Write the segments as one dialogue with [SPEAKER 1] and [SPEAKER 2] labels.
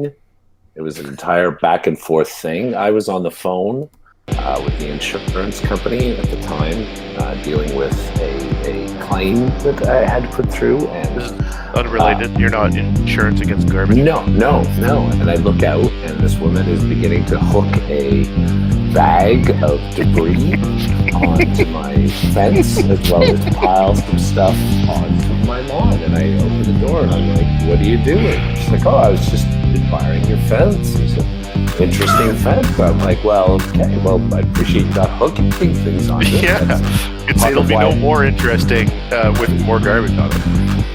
[SPEAKER 1] It was an entire back and forth thing. I was on the phone with the insurance company at the time, dealing with a claim that I had to put through,
[SPEAKER 2] This
[SPEAKER 1] and
[SPEAKER 2] is unrelated. You're not insurance against garbage.
[SPEAKER 1] no. And I look out, and this woman is beginning to hook a bag of debris onto my fence, as well as pile some stuff onto my lawn. And I open the door, and I'm like, "What are you doing?" She's like, "Oh, I was just admiring your fence. It's an interesting fence." I'm like, "Well, okay. Well, I appreciate you not hooking things on it."
[SPEAKER 2] Yeah, it'll be no more interesting with more garbage on it.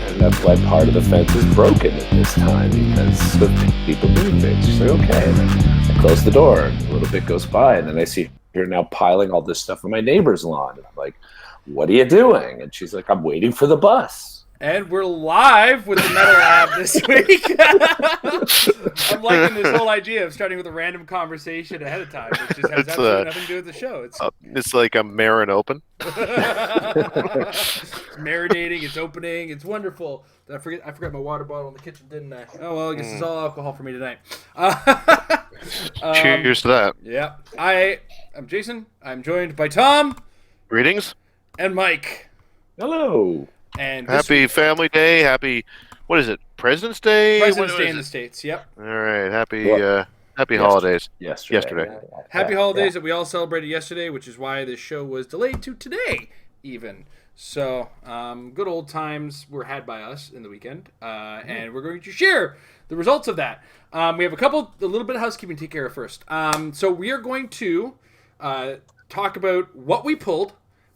[SPEAKER 1] And that's why part of the fence is broken at this time, because of people doing things. She's like, "Okay." And then I close the door, and a little bit goes by, and then I see her now piling all this stuff on my neighbor's lawn. And I'm like, "What are you doing?" And she's like, "I'm waiting for the bus."
[SPEAKER 3] And we're live with the Metal Lab this week. I'm liking this whole idea of starting with a random conversation ahead of time, which just has absolutely nothing to do with the show.
[SPEAKER 2] It's like a Marin Open.
[SPEAKER 3] It's marinating, it's opening, it's wonderful. I forgot my water bottle in the kitchen, didn't I? Oh well, I guess it's all alcohol for me tonight.
[SPEAKER 2] Cheers to that.
[SPEAKER 3] Yeah. I'm Jason. I'm joined by Tom.
[SPEAKER 2] Greetings.
[SPEAKER 3] And Mike.
[SPEAKER 1] Hello.
[SPEAKER 3] And
[SPEAKER 2] happy Family Day. Happy, what is it? President's Day?
[SPEAKER 3] President's Day in the States, yep.
[SPEAKER 2] All right. Happy holidays.
[SPEAKER 1] Yesterday.
[SPEAKER 3] Happy holidays that we all celebrated yesterday, which is why this show was delayed to today, even. So, good old times were had by us in the weekend, and we're going to share the results of that. We have a little bit of housekeeping to take care of first. So we are going to talk about what we pulled,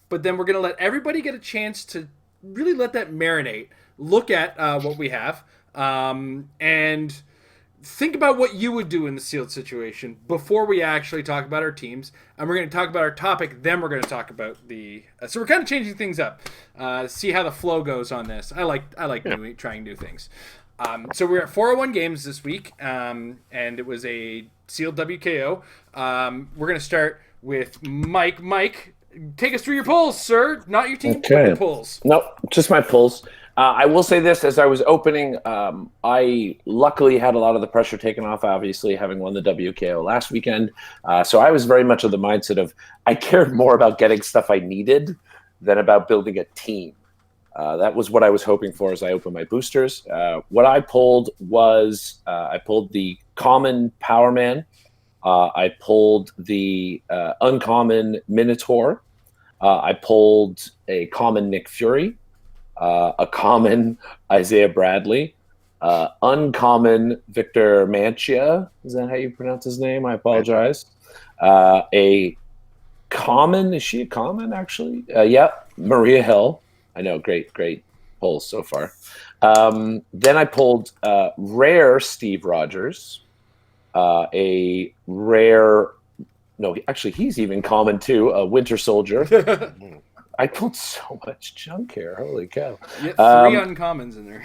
[SPEAKER 3] but then we're going to let everybody get a chance to really let that marinate, look at what we have, and think about what you would do in the sealed situation before we actually talk about our teams. And we're going to talk about our topic, then we're going to talk about the... so we're kind of changing things up, see how the flow goes on this. I like trying new things. So we're at 401 games this week, and it was a sealed WKO. We're going to start with Mike. Mike, take us through your polls, sir. Not your team, but your polls.
[SPEAKER 1] Nope, just my polls. I will say this, as I was opening, I luckily had a lot of the pressure taken off, obviously, having won the WKO last weekend. So I was very much of the mindset of I cared more about getting stuff I needed than about building a team. That was what I was hoping for as I opened my boosters. What I pulled was I pulled the common Power Man. I pulled the uncommon Minotaur. I pulled a common Nick Fury, a common Isaiah Bradley, uncommon Victor Mantia. Is that how you pronounce his name? I apologize. A common, is she a common actually? Yeah, Maria Hill. I know, great polls so far. Then I pulled rare Steve Rogers, a rare, no, actually he's even common too, a Winter Soldier. I pulled so much junk here. Holy cow.
[SPEAKER 3] You had 3 uncommons in there.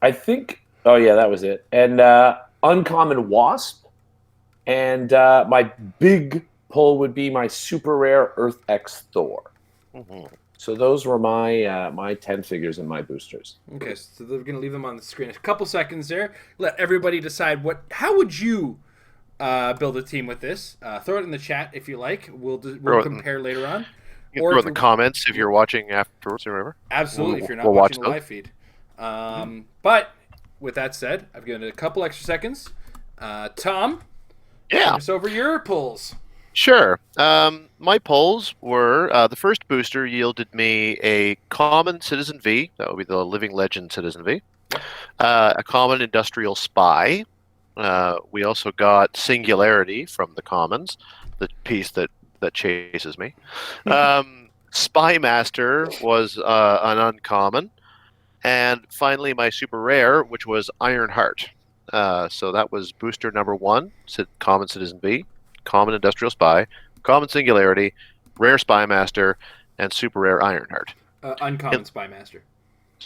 [SPEAKER 1] I think, oh yeah, that was it. And uncommon Wasp. And my big pull would be my super rare Earth X Thor. Mm-hmm. So those were my 10 figures in my boosters.
[SPEAKER 3] Okay, so we're going to leave them on the screen. A couple seconds there. Let everybody decide how would you build a team with this. Throw it in the chat if you like. We'll compare later on.
[SPEAKER 2] Or in the comments if you're watching afterwards or whatever.
[SPEAKER 3] Absolutely, if you're not watching the live feed. But with that said, I've given it a couple extra seconds. Tom, take us over your pulls.
[SPEAKER 2] Sure. My polls were the first booster yielded me a common Citizen V. That would be the Living Legend Citizen V. A common Industrial Spy. We also got Singularity from the commons, the piece that chases me. Spy Master was an uncommon. And finally, my super rare, which was Ironheart. So that was booster number 1, common Citizen V. Common Industrial Spy, Common Singularity, Rare Spy Master, and Super Rare Ironheart.
[SPEAKER 3] Uncommon Spy Master.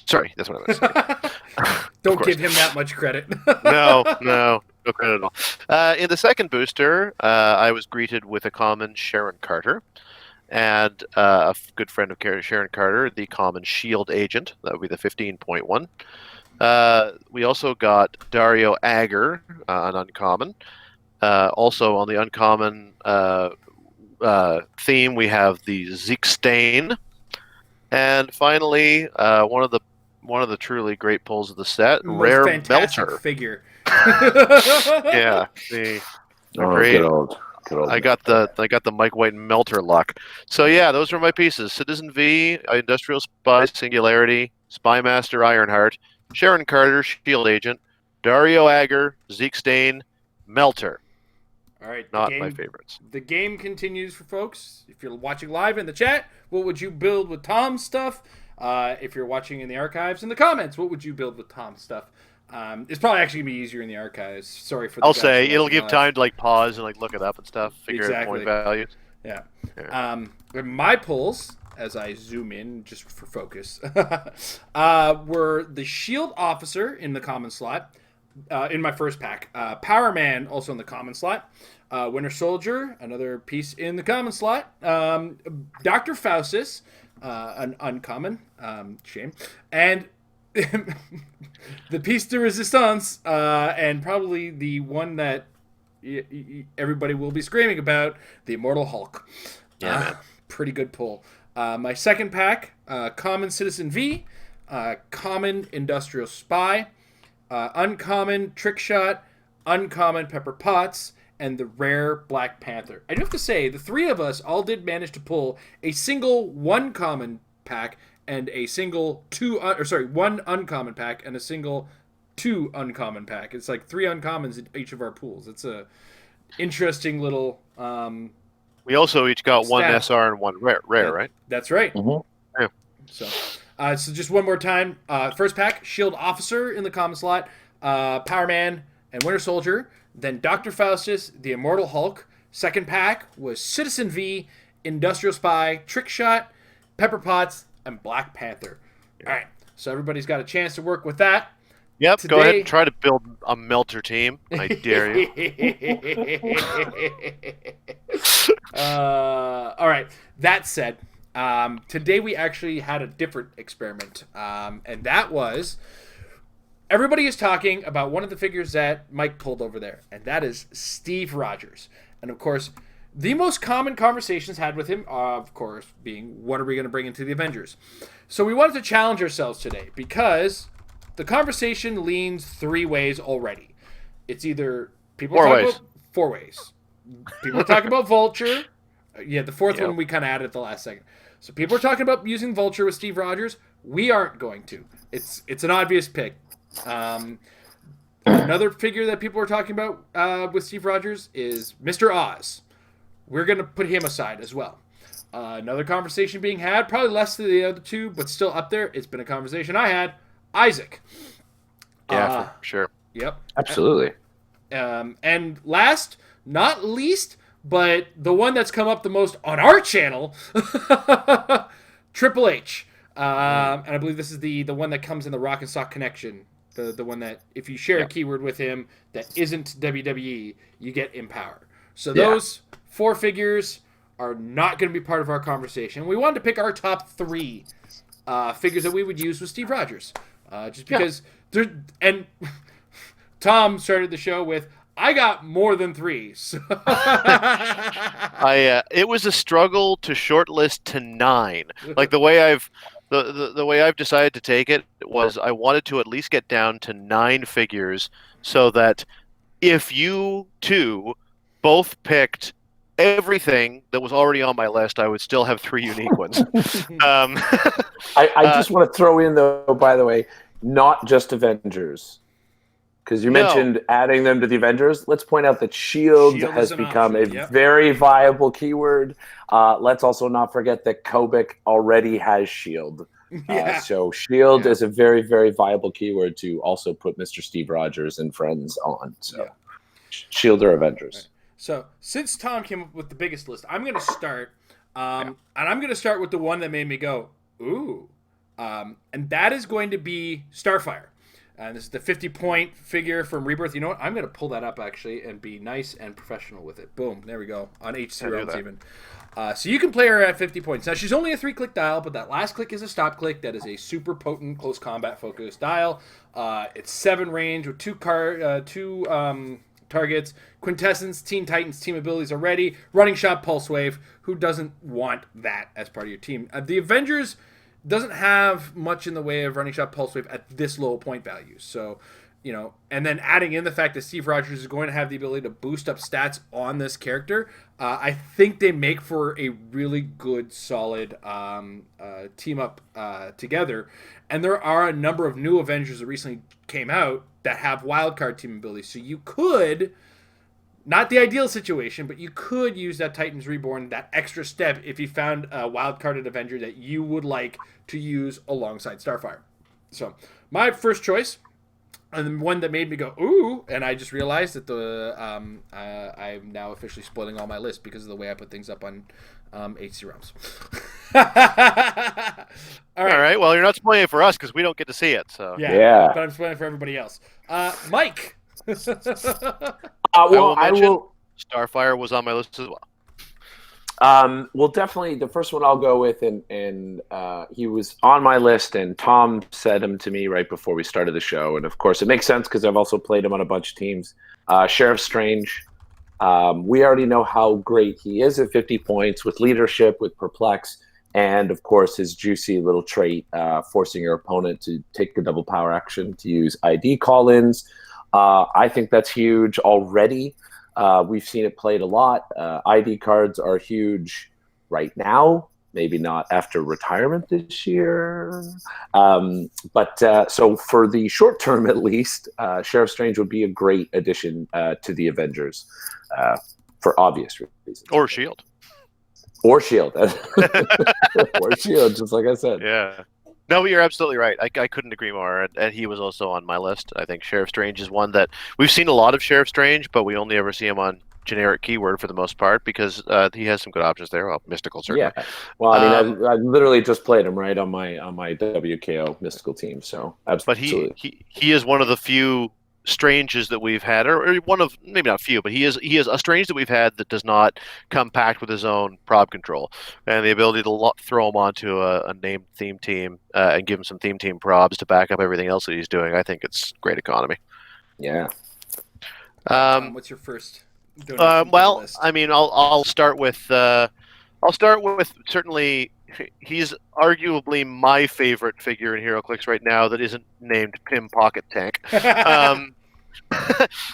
[SPEAKER 2] Sorry, that's what I was saying.
[SPEAKER 3] Don't give him that much credit.
[SPEAKER 2] No credit at all. In the second booster, I was greeted with a common Sharon Carter, and a good friend of Sharon Carter, the common Shield Agent. That would be the 15.1. We also got Dario Agger, an uncommon. Also on the uncommon theme, we have the Zeke Stain, and finally, one of the truly great pulls of the set,
[SPEAKER 3] Most
[SPEAKER 2] Rare
[SPEAKER 3] fantastic
[SPEAKER 2] Melter.
[SPEAKER 3] figure.
[SPEAKER 2] Yeah, the great.
[SPEAKER 1] Good old.
[SPEAKER 2] I got the Mike White Melter luck. So yeah, those are my pieces: Citizen V, Industrial Spy, Singularity, Spymaster Ironheart, Sharon Carter, Shield Agent, Dario Agger, Zeke Stain, Melter.
[SPEAKER 3] All right,
[SPEAKER 2] Not my favorites.
[SPEAKER 3] The game continues for folks. If you're watching live in the chat, what would you build with Tom's stuff? If you're watching in the archives, in the comments, what would you build with Tom's stuff? It's probably actually gonna be easier in the archives. Sorry for.
[SPEAKER 2] I'll say it'll give time to pause and look it up and stuff, figure out point values.
[SPEAKER 3] Yeah. My pulls, as I zoom in just for focus, were the Shield Officer in the common slot. In my first pack, Power Man also in the common slot, Winter Soldier, another piece in the common slot, Dr. Faustus, an uncommon, shame, and the piece de resistance, and probably the one that everybody will be screaming about, the Immortal Hulk.
[SPEAKER 2] Yeah,
[SPEAKER 3] pretty good pull. My second pack, Common Citizen V, Common Industrial Spy, uncommon Trick Shot, uncommon Pepper Potts, and the rare Black Panther. I do have to say, the three of us all did manage to pull a single one common pack and a single one uncommon pack and a single two uncommon pack. It's like three uncommons in each of our pools. It's a interesting little.
[SPEAKER 2] We also each got one
[SPEAKER 3] stat.
[SPEAKER 2] SR and one rare, right?
[SPEAKER 3] That's right.
[SPEAKER 2] Mm-hmm. Yeah.
[SPEAKER 3] So just one more time. First pack, Shield Officer in the common slot, Power Man and Winter Soldier. Then Dr. Faustus, the Immortal Hulk. Second pack was Citizen V, Industrial Spy, Trick Shot, Pepper Potts, and Black Panther. All right, so everybody's got a chance to work with that.
[SPEAKER 2] Yep, go ahead and try to build a Melter team. I dare you.
[SPEAKER 3] All right, that said, today we actually had a different experiment, and that was everybody is talking about one of the figures that Mike pulled over there, and that is Steve Rogers. And of course, the most common conversations had with him, of course, being what are we going to bring into the Avengers? So we wanted to challenge ourselves today because the conversation leans three ways already. It's either people talk about four ways. People are talking about Vulture. Yeah, the fourth one we kind of added at the last second. So people are talking about using Vulture with Steve Rogers. We aren't going to. It's an obvious pick. Another figure that people are talking about with Steve Rogers is Mr. Oz. We're going to put him aside as well. Another conversation being had, probably less than the other two, but still up there. It's been a conversation I had. Isaac.
[SPEAKER 2] Yeah, for sure.
[SPEAKER 3] Yep.
[SPEAKER 1] Absolutely.
[SPEAKER 3] And last, not least, but the one that's come up the most on our channel, Triple H. And I believe this is the one that comes in the Rock and Sock Connection. The one that, if you share a keyword with him that isn't WWE, you get Empower. So those four figures are not going to be part of our conversation. We wanted to pick our top three figures that we would use with Steve Rogers. Just because and Tom started the show with, I got more than three. So
[SPEAKER 2] it was a struggle to shortlist to 9. Like the way I've the way I've decided to take it was I wanted to at least get down to 9 figures so that if you two both picked everything that was already on my list, I would still have 3 unique ones.
[SPEAKER 1] I just want to throw in, though, by the way, not just Avengers. Because you mentioned adding them to the Avengers. Let's point out that Shield has become a very viable keyword. Let's also not forget that Kobik already has Shield. So Shield is a very, very viable keyword to also put Mr. Steve Rogers and friends on. So Shield or Avengers.
[SPEAKER 3] Right. So since Tom came up with the biggest list, I'm going to start. And I'm going to start with the one that made me go, ooh. And that is going to be Starfire. And this is the 50-point figure from Rebirth. You know what? I'm going to pull that up, actually, and be nice and professional with it. Boom. There we go. On HC rounds, even. So you can play her at 50 points. Now, she's only a 3-click dial, but that last click is a stop click. That is a super potent close combat focused dial. It's 7 range with 2 targets. Quintessence, Teen Titans, team abilities are ready. Running Shot, Pulse Wave. Who doesn't want that as part of your team? The Avengers doesn't have much in the way of Running Shot, Pulse Wave at this low point value. So, and then adding in the fact that Steve Rogers is going to have the ability to boost up stats on this character, I think they make for a really good, solid team up together. And there are a number of new Avengers that recently came out that have wildcard team abilities. So you could, not the ideal situation, but you could use that Titans Reborn, that extra step, if you found a wildcarded Avenger that you would like to use alongside Starfire. So my first choice, and one that made me go, ooh, and I just realized that I'm now officially spoiling all my list because of the way I put things up on HC Realms.
[SPEAKER 2] All right. Well, you're not spoiling it for us because we don't get to see it. So
[SPEAKER 1] Yeah.
[SPEAKER 3] But I'm spoiling it for everybody else. Mike.
[SPEAKER 1] I will.
[SPEAKER 2] Starfire was on my list as well.
[SPEAKER 1] Well, definitely the first one I'll go with, and he was on my list, and Tom said him to me right before we started the show, and of course it makes sense because I've also played him on a bunch of teams. Sheriff Strange. We already know how great he is at 50 points with leadership, with Perplex, and of course his juicy little trait, forcing your opponent to take the double power action to use ID call-ins. I think that's huge already. We've seen it played a lot. ID cards are huge right now, maybe not after retirement this year. So for the short term, at least, Sheriff Strange would be a great addition to the Avengers for obvious reasons.
[SPEAKER 2] Or Shield.
[SPEAKER 1] Or Shield. Or Shield, just like I said.
[SPEAKER 2] Yeah. No, but you're absolutely right. I couldn't agree more. And he was also on my list. I think Sheriff Strange is one that we've seen a lot of Sheriff Strange, but we only ever see him on generic keyword for the most part because he has some good options there. Well, mystical certainly.
[SPEAKER 1] Yeah. Well, I mean, I literally just played him right on my WKO mystical team. So absolutely.
[SPEAKER 2] But he is one of the few Stranges that we've had, or one of, maybe not few, but he is a Strange that we've had that does not come packed with his own prob control and the ability to throw him onto a named theme team and give him some theme team probs to back up everything else that he's doing. I think it's great economy.
[SPEAKER 1] Yeah.
[SPEAKER 3] What's your first?
[SPEAKER 2] Well, I mean, I'll start with certainly. He's arguably my favorite figure in HeroClix right now that isn't named Pim Pocket Tank.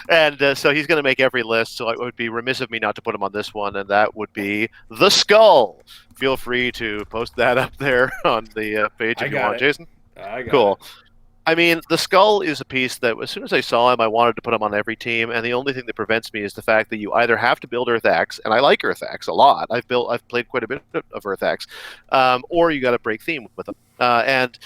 [SPEAKER 2] And so he's going to make every list, so it would be remiss of me not to put him on this one, and that would be the Skull. Feel free to post that up there on the page if you want, Jason. Cool. I mean, the Skull is a piece that as soon as I saw him, I wanted to put him on every team, and the only thing that prevents me is the fact that you either have to build Earth-X, and I like Earth-X a lot. I've played quite a bit of Earth-X, or you got to break theme with them. And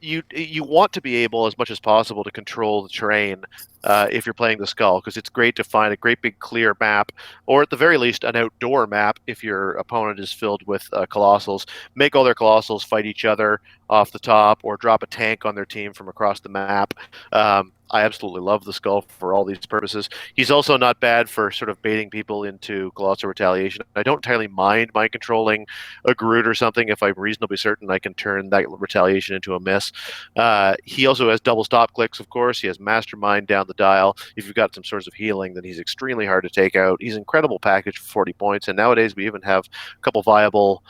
[SPEAKER 2] you want to be able, as much as possible, to control the terrain if you're playing the Skull, because it's great to find a great big clear map, or at the very least an outdoor map if your opponent is filled with Colossals. Make all their Colossals fight each other off the top, or drop a tank on their team from across the map. I absolutely love the Skull for all these purposes. He's also not bad for sort of baiting people into Colossal Retaliation. I don't entirely mind controlling a Groot or something if I'm reasonably certain I can turn that Retaliation into a miss. He also has double stop clicks, of course. He has Mastermind down the dial. If you've got some sorts of healing, then he's extremely hard to take out. He's an incredible package for 40 points, and nowadays we even have a couple viable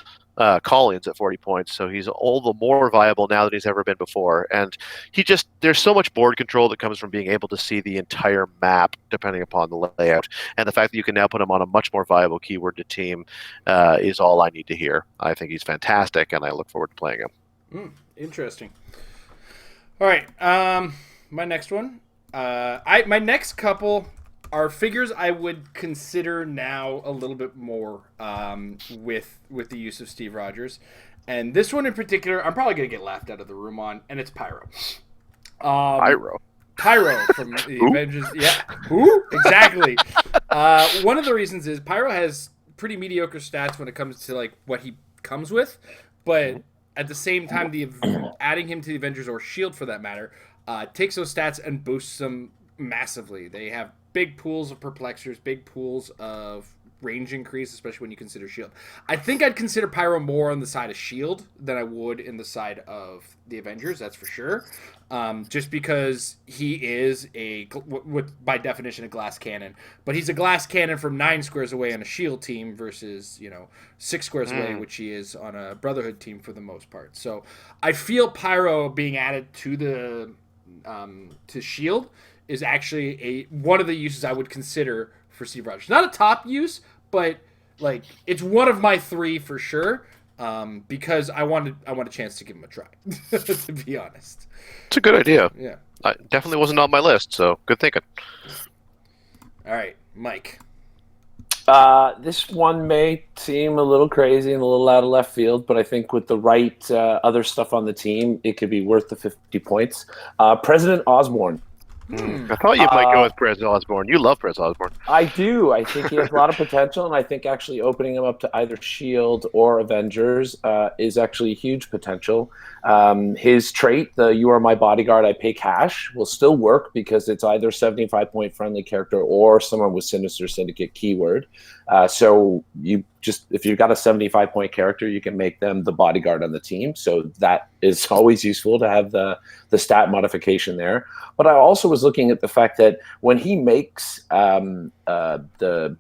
[SPEAKER 2] call-ins at 40 points, so he's all the more viable now than he's ever been before. And there's so much board control that comes from being able to see the entire map depending upon the layout, and the fact that you can now put him on a much more viable keyword to team is all I need to hear. I think he's fantastic, and I look forward to playing him.
[SPEAKER 3] Interesting. All right, my next one. My next couple are figures I would consider now a little bit more with the use of Steve Rogers. And this one in particular, I'm probably going to get laughed out of the room on, and it's Pyro. Pyro from the Avengers. Yeah. Who? Exactly. One of the reasons is Pyro has pretty mediocre stats when it comes to like what he comes with, but at the same time, adding him to the Avengers or Shield for that matter, takes those stats and boosts them massively. They have big pools of perplexers, big pools of range increase, especially when you consider shield. I think I'd consider Pyro more on the side of shield than I would in the side of the Avengers, that's for sure. Just because he is by definition a glass cannon, but he's a glass cannon from 9 squares away on a shield team versus 6 squares away, which he is on a Brotherhood team for the most part. So I feel Pyro being added to the to shield is actually one of the uses I would consider for Steve Rogers. Not a top use, but like it's one of my 3 for sure. Because I want a chance to give him a try. To be honest,
[SPEAKER 2] it's a good idea.
[SPEAKER 3] Yeah,
[SPEAKER 2] definitely wasn't on my list, so good thinking.
[SPEAKER 3] All right, Mike.
[SPEAKER 1] This one may seem a little crazy and a little out of left field, but I think with the right other stuff on the team, it could be worth the 50 points. President Osborne.
[SPEAKER 2] I thought you might go with President Osborne. You love President Osborne.
[SPEAKER 1] I do. I think he has a lot of potential, and I think actually opening him up to either S.H.I.E.L.D. or Avengers is actually huge potential. His trait, the "You are my bodyguard, I pay cash," will still work because it's either 75-point friendly character or someone with Sinister Syndicate keyword. So if you've got a 75-point character, you can make them the bodyguard on the team. So that is always useful to have the stat modification there. But I also was looking at the fact that when he makes the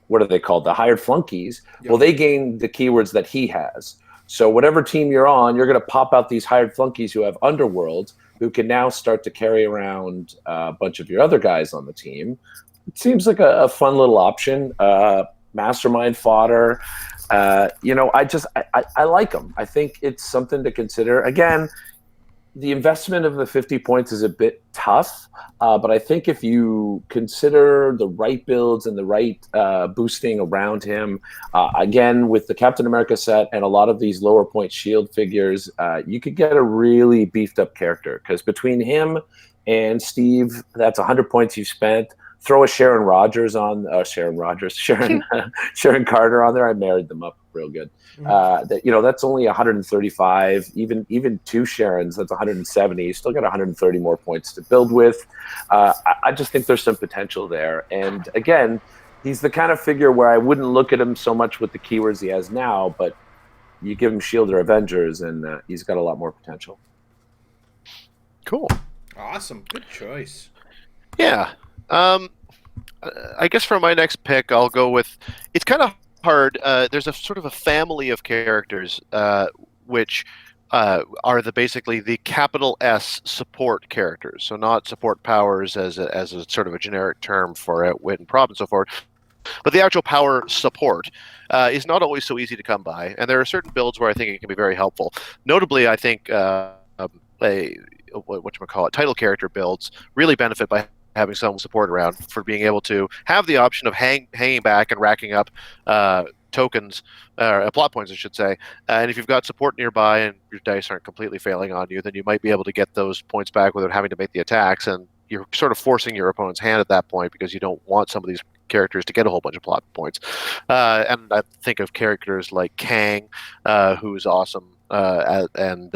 [SPEAKER 1] what are they called? The hired flunkies. Yep. Well, they gain the keywords that he has. So whatever team you're on, you're going to pop out these hired flunkies who have Underworld, who can now start to carry around a bunch of your other guys on the team. It seems like a fun little option. Mastermind fodder. I like them. I think it's something to consider. Again, the investment of the 50 points is a bit tough, but I think if you consider the right builds and the right boosting around him, again, with the Captain America set and a lot of these lower point shield figures, you could get a really beefed up character, because between him and Steve, that's 100 points you've spent. Throw a Sharon Carter on there. I married them up real good. That's only 135. Even 2 Sharons, that's 170. You still got 130 more points to build with. I just think there's some potential there. And again, he's the kind of figure where I wouldn't look at him so much with the keywords he has now, but you give him Shield or Avengers, and he's got a lot more potential.
[SPEAKER 2] Cool.
[SPEAKER 3] Awesome. Good choice.
[SPEAKER 2] Yeah. I guess for my next pick, I'll go with. It's kind of hard. There's a sort of a family of characters which are basically the capital S support characters. So not support powers as a sort of a generic term for it, wit and prop and so forth. But the actual power support is not always so easy to come by, and there are certain builds where I think it can be very helpful. Notably, I think title character builds really benefit by having some support around, for being able to have the option of hanging back and racking up tokens, plot points, I should say. And if you've got support nearby and your dice aren't completely failing on you, then you might be able to get those points back without having to make the attacks. And you're sort of forcing your opponent's hand at that point, because you don't want some of these characters to get a whole bunch of plot points. And I think of characters like Kang, who's awesome, and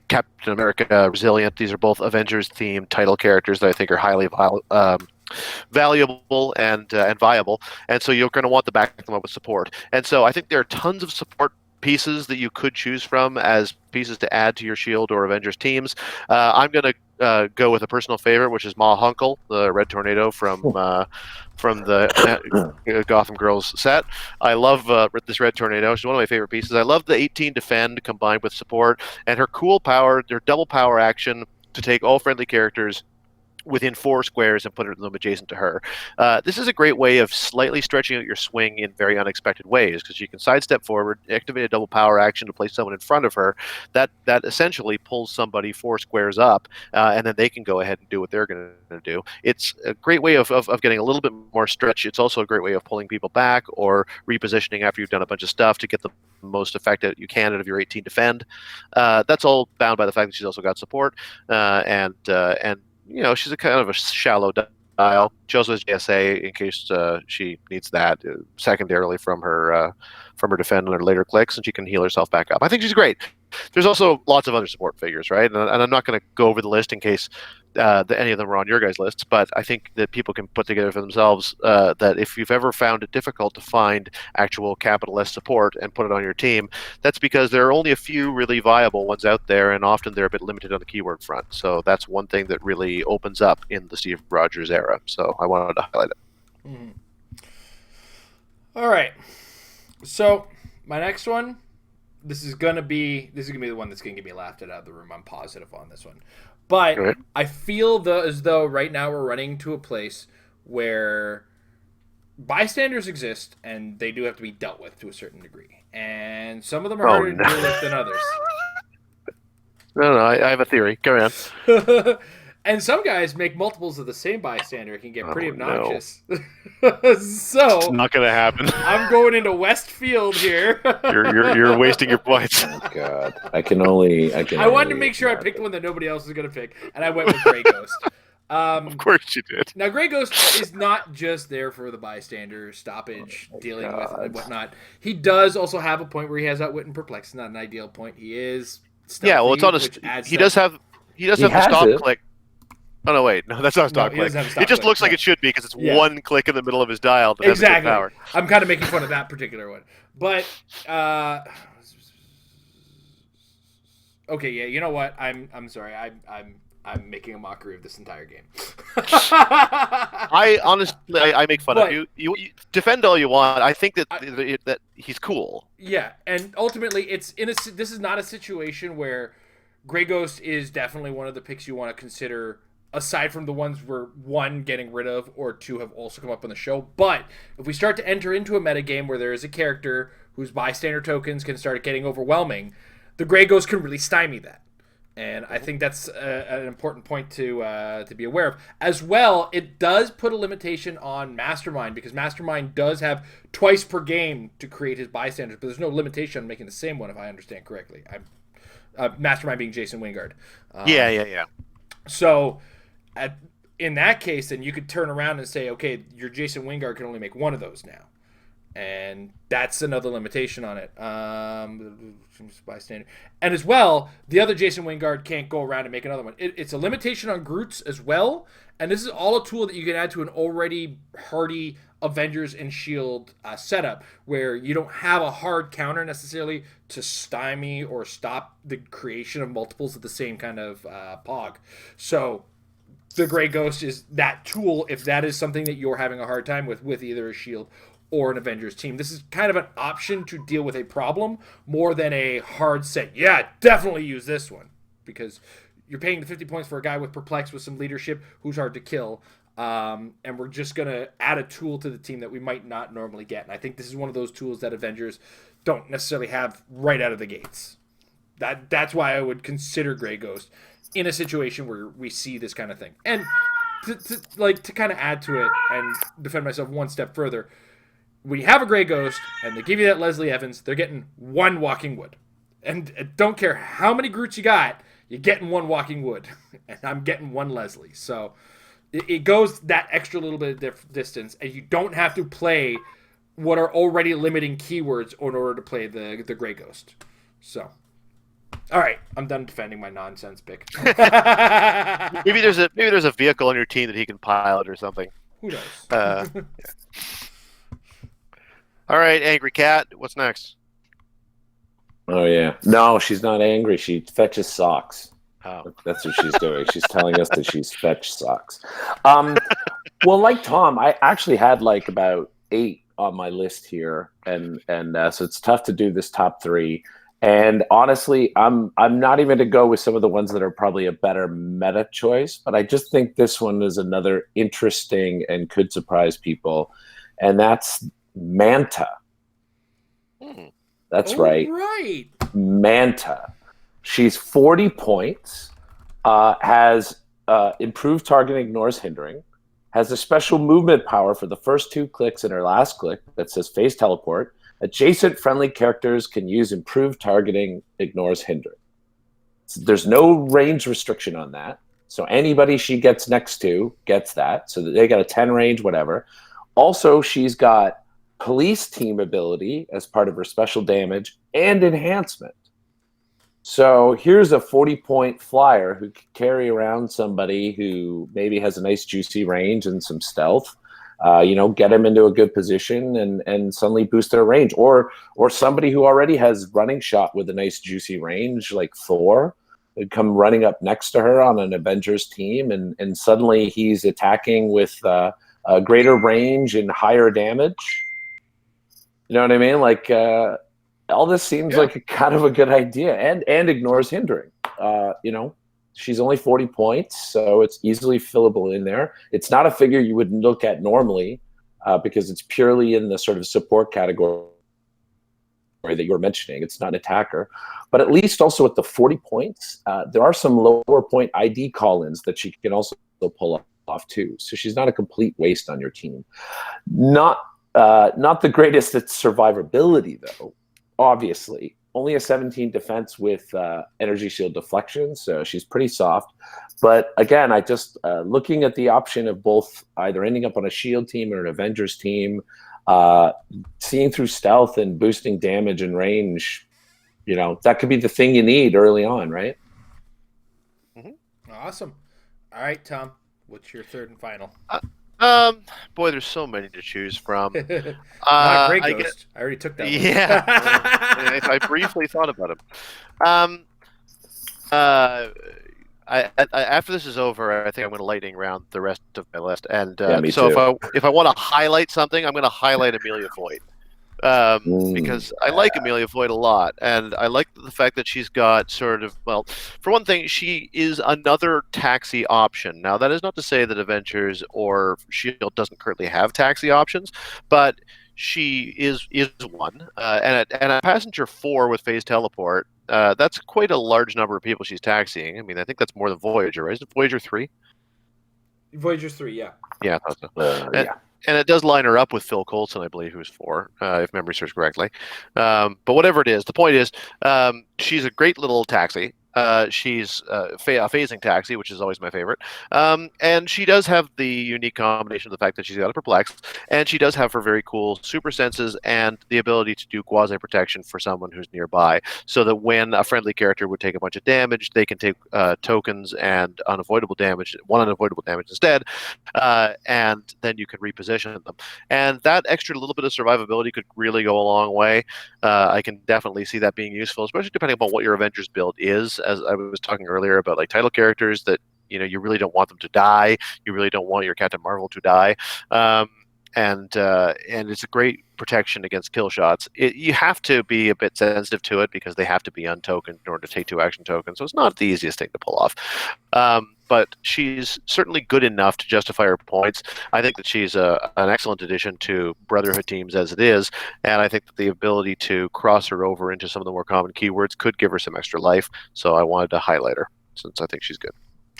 [SPEAKER 2] Captain America, Resilient. These are both Avengers-themed title characters that I think are highly valuable and viable. And so you're going to want to back them up with support. And so I think there are tons of support pieces that you could choose from as pieces to add to your Shield or Avengers teams. I'm going to go with a personal favorite, which is Ma Hunkel, the Red Tornado from the Gotham Girls set. I love this Red Tornado. She's one of my favorite pieces. I love the 18 defend combined with support, and her cool power, their double power action to take all friendly characters within 4 squares and put them adjacent to her. This is a great way of slightly stretching out your swing in very unexpected ways, because you can sidestep forward, activate a double power action to place someone in front of her. That essentially pulls somebody 4 squares up, and then they can go ahead and do what they're going to do. It's a great way of getting a little bit more stretch. It's also a great way of pulling people back or repositioning after you've done a bunch of stuff to get the most effect that you can out of your 18 defend. That's all bound by the fact that she's also got support, and she's a kind of a shallow dial. She also has JSA in case she needs that secondarily from her defend on her later clicks, and she can heal herself back up. I think she's great. There's also lots of other support figures, right? And I'm not going to go over the list in case any of them are on your guys' lists, but I think that people can put together for themselves that if you've ever found it difficult to find actual capital S support and put it on your team, that's because there are only a few really viable ones out there, and often they're a bit limited on the keyword front. So that's one thing that really opens up in the Steve Rogers era. So I wanted to highlight it.
[SPEAKER 3] Mm. All right. So my next one. This is gonna be the one that's gonna get me laughed out of the room. I'm positive on this one, but I feel as though right now we're running to a place where bystanders exist and they do have to be dealt with to a certain degree, and some of them are harder to deal with than others.
[SPEAKER 2] No, I have a theory. Go on.
[SPEAKER 3] And some guys make multiples of the same bystander. It can get pretty obnoxious. No. So
[SPEAKER 2] it's not going to happen.
[SPEAKER 3] I'm going into Westfield here.
[SPEAKER 2] You're wasting your points.
[SPEAKER 1] Oh God, I
[SPEAKER 3] wanted to make sure I picked one that nobody else was going to pick, and I went with Grey Ghost.
[SPEAKER 2] Of course you did.
[SPEAKER 3] Now, Grey Ghost is not just there for the bystander stoppage, dealing with and whatnot. He does also have a point where he has Outwit and Perplex. Not an ideal point. He is stealthy,
[SPEAKER 2] well, it's on his. He does have the stop click. Oh no! Wait, no, that's not a stock click. It just looks like it should be because it's one click in the middle of his dial. That
[SPEAKER 3] exactly.
[SPEAKER 2] Has power.
[SPEAKER 3] I'm kind of making fun of that particular one, but okay, yeah. You know what? I'm sorry. I'm making a mockery of this entire game.
[SPEAKER 2] I honestly, I make fun of you. You defend all you want. I think that he's cool.
[SPEAKER 3] Yeah, and ultimately, this is not a situation where Grey Ghost is definitely one of the picks you want to consider, aside from the ones we're, one, getting rid of, or two, have also come up on the show. But if we start to enter into a metagame where there is a character whose bystander tokens can start getting overwhelming, the Grey Ghost can really stymie that. And I think that's an important point to be aware of. As well, it does put a limitation on Mastermind, because Mastermind does have twice per game to create his bystanders, but there's no limitation on making the same one, if I understand correctly. Mastermind being Jason Wingard.
[SPEAKER 2] Yeah.
[SPEAKER 3] So in that case, then you could turn around and say, okay, your Jason Wingard can only make one of those now. And that's another limitation on it. Bystander. And as well, the other Jason Wingard can't go around and make another one. It's a limitation on Groots as well. And this is all a tool that you can add to an already hardy Avengers and S.H.I.E.L.D. Setup, where you don't have a hard counter necessarily to stymie or stop the creation of multiples of the same kind of POG. So the Grey Ghost is that tool if that is something that you're having a hard time with either a S.H.I.E.L.D. or an Avengers team. This is kind of an option to deal with a problem more than a hard set. Yeah, definitely use this one, because you're paying the 50 points for a guy with Perplex with some leadership who's hard to kill. And we're just going to add a tool to the team that we might not normally get. And I think this is one of those tools that Avengers don't necessarily have right out of the gates. That's why I would consider Grey Ghost in a situation where we see this kind of thing. And to kind of add to it and defend myself one step further, when you have a Grey Ghost and they give you that Leslie Evans, they're getting one Walking Wood. And don't care how many Groots you got, you're getting one Walking Wood. And I'm getting one Leslie. So it goes that extra little bit of distance, and you don't have to play what are already limiting keywords in order to play the Grey Ghost. So, all right, I'm done defending my nonsense pick.
[SPEAKER 2] maybe there's a vehicle on your team that he can pilot or something.
[SPEAKER 3] Who knows?
[SPEAKER 2] Yeah. All right, Angry Cat, what's next?
[SPEAKER 1] Oh, yeah. No, she's not angry. She fetches socks.
[SPEAKER 2] Oh.
[SPEAKER 1] That's what she's doing. She's telling us that she's fetched socks. Well, like Tom, I actually had like about 8 on my list here. And so it's tough to do this top 3. And honestly, I'm not even to go with some of the ones that are probably a better meta choice, but I just think this one is another interesting and could surprise people. And that's Manta. That's right. Manta. She's 40 points, has improved targeting, ignores hindering, has a special movement power for the first 2 clicks in her last click that says phase teleport. Adjacent friendly characters can use improved targeting, ignores hindering. So there's no range restriction on that. So anybody she gets next to gets that. So they got a 10 range, whatever. Also, she's got police team ability as part of her special damage and enhancement. So here's a 40-point flyer who can carry around somebody who maybe has a nice juicy range and some stealth. Get them into a good position and suddenly boost their range. Or somebody who already has running shot with a nice juicy range, like Thor, would come running up next to her on an Avengers team, and suddenly he's attacking with a greater range and higher damage. You know what I mean? Like, all this seems like a kind of a good idea, and ignores hindering. She's only 40 points, so it's easily fillable in there. It's not a figure you would look at normally because it's purely in the sort of support category that you were mentioning. It's not an attacker. But at least also at the 40 points, there are some lower point ID call-ins that she can also pull off too. So she's not a complete waste on your team. Not the greatest at survivability, though. Obviously, only a 17 defense with energy shield deflection, so she's pretty soft. But again, I just looking at the option of both either ending up on a shield team or an Avengers team, seeing through stealth and boosting damage and range, that could be the thing you need early on, right?
[SPEAKER 3] Mm-hmm. Awesome. All right, Tom, what's your third and final?
[SPEAKER 2] Boy, there's so many to choose from.
[SPEAKER 3] Not Grey Ghost. I already took that one.
[SPEAKER 2] Yeah. I briefly thought about him. After this is over, I think I'm going to lightning round the rest of my list. And
[SPEAKER 1] me
[SPEAKER 2] so
[SPEAKER 1] too.
[SPEAKER 2] if I want to highlight something, I'm going to highlight Amelia Voigt. Because I like Amelia Voigt a lot, and I like the fact that she's got sort of, well, for one thing, she is another taxi option. Now, that is not to say that Avengers or S.H.I.E.L.D. doesn't currently have taxi options, but she is one. And at Passenger 4 with phase teleport, that's quite a large number of people she's taxiing. I mean, I think that's more than Voyager, right? Is it Voyager 3?
[SPEAKER 3] Voyager 3, yeah.
[SPEAKER 2] Yeah, I thought so. And it does line her up with Phil Coulson, I believe, who's 4, if memory serves correctly. But whatever it is, the point is, she's a great little taxi. She's a phasing taxi, which is always my favorite. And she does have the unique combination of the fact that she's got a perplex, and she does have her very cool super senses and the ability to do quasi protection for someone who's nearby, so that when a friendly character would take a bunch of damage, they can take tokens and unavoidable damage instead, and then you can reposition them. And that extra little bit of survivability could really go a long way. I can definitely see that being useful, especially depending upon what your Avengers build is. As I was talking earlier about, like, title characters that you really don't want them to die. You really don't want your Captain Marvel to die, and it's a great protection against kill shots. You have to be a bit sensitive to it because they have to be untokened in order to take 2 action tokens. So it's not the easiest thing to pull off. But she's certainly good enough to justify her points. I think that she's an excellent addition to Brotherhood teams as it is, and I think that the ability to cross her over into some of the more common keywords could give her some extra life. So I wanted to highlight her since I think she's good.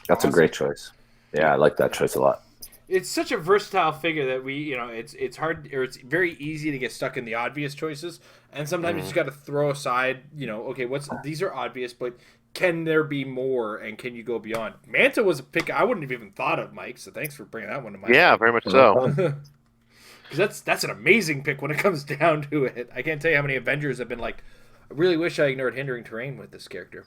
[SPEAKER 1] That's a great choice. Yeah, I like that choice a lot.
[SPEAKER 3] It's such a versatile figure that it's hard, or it's very easy to get stuck in the obvious choices, and sometimes you just got to throw aside, okay, these are obvious, but can there be more, and can you go beyond? Manta was a pick I wouldn't have even thought of, Mike, so thanks for bringing that one to mind.
[SPEAKER 2] Yeah, very much so.
[SPEAKER 3] Because that's an amazing pick when it comes down to it. I can't tell you how many Avengers have been like, I really wish I ignored hindering terrain with this character.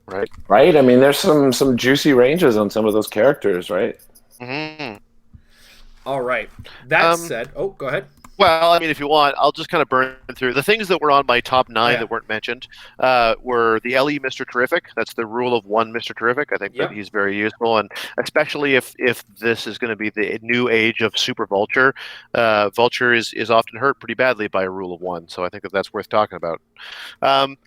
[SPEAKER 1] Right. I mean, there's some juicy ranges on some of those characters, right?
[SPEAKER 2] Mm-hmm.
[SPEAKER 3] All right. That said, go ahead.
[SPEAKER 2] Well, I mean, if you want, I'll just kind of burn through. The things that were on my top 9 that weren't mentioned were the LE Mr. Terrific. That's the rule of 1 Mr. Terrific. I think that he's very useful, and especially if this is going to be the new age of Super Vulture. Vulture is often hurt pretty badly by a rule of 1, so I think that's worth talking about.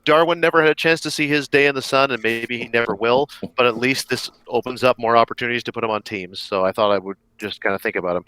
[SPEAKER 2] Darwin never had a chance to see his day in the sun, and maybe he never will, but at least this opens up more opportunities to put him on teams, so I thought I would just kind of think about him.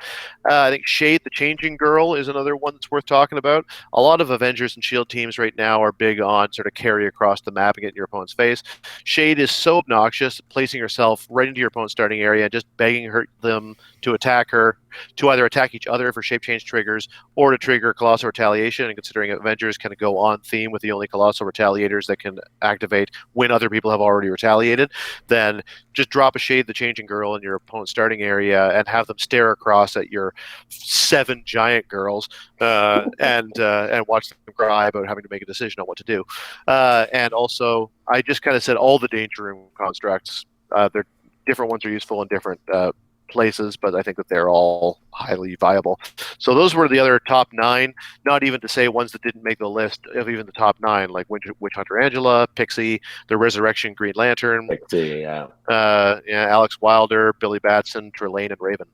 [SPEAKER 2] I think Shade the Changing Girl is another one that's worth talking about. A lot of Avengers and S.H.I.E.L.D. teams right now are big on sort of carry across the map and get in your opponent's face. Shade is so obnoxious, placing herself right into your opponent's starting area and just begging them to attack her to either attack each other for shape change triggers or to trigger Colossal Retaliation. And considering Avengers kind of go on theme with the only Colossal Retaliators that can activate when other people have already retaliated, then just drop a Shade the Changing Girl in your opponent's starting area and have them stare across at your 7 giant girls and watch them cry about having to make a decision on what to do. And also, I just kind of said all the Danger Room constructs. They're different ones are useful in different places, but I think that they're all highly viable. So those were the other top 9, not even to say ones that didn't make the list of even the top 9, like Witch Hunter Angela, Pixie, the Resurrection Green Lantern,
[SPEAKER 1] Pixie, yeah.
[SPEAKER 2] Alex Wilder, Billy Batson, Trelane, and Raven.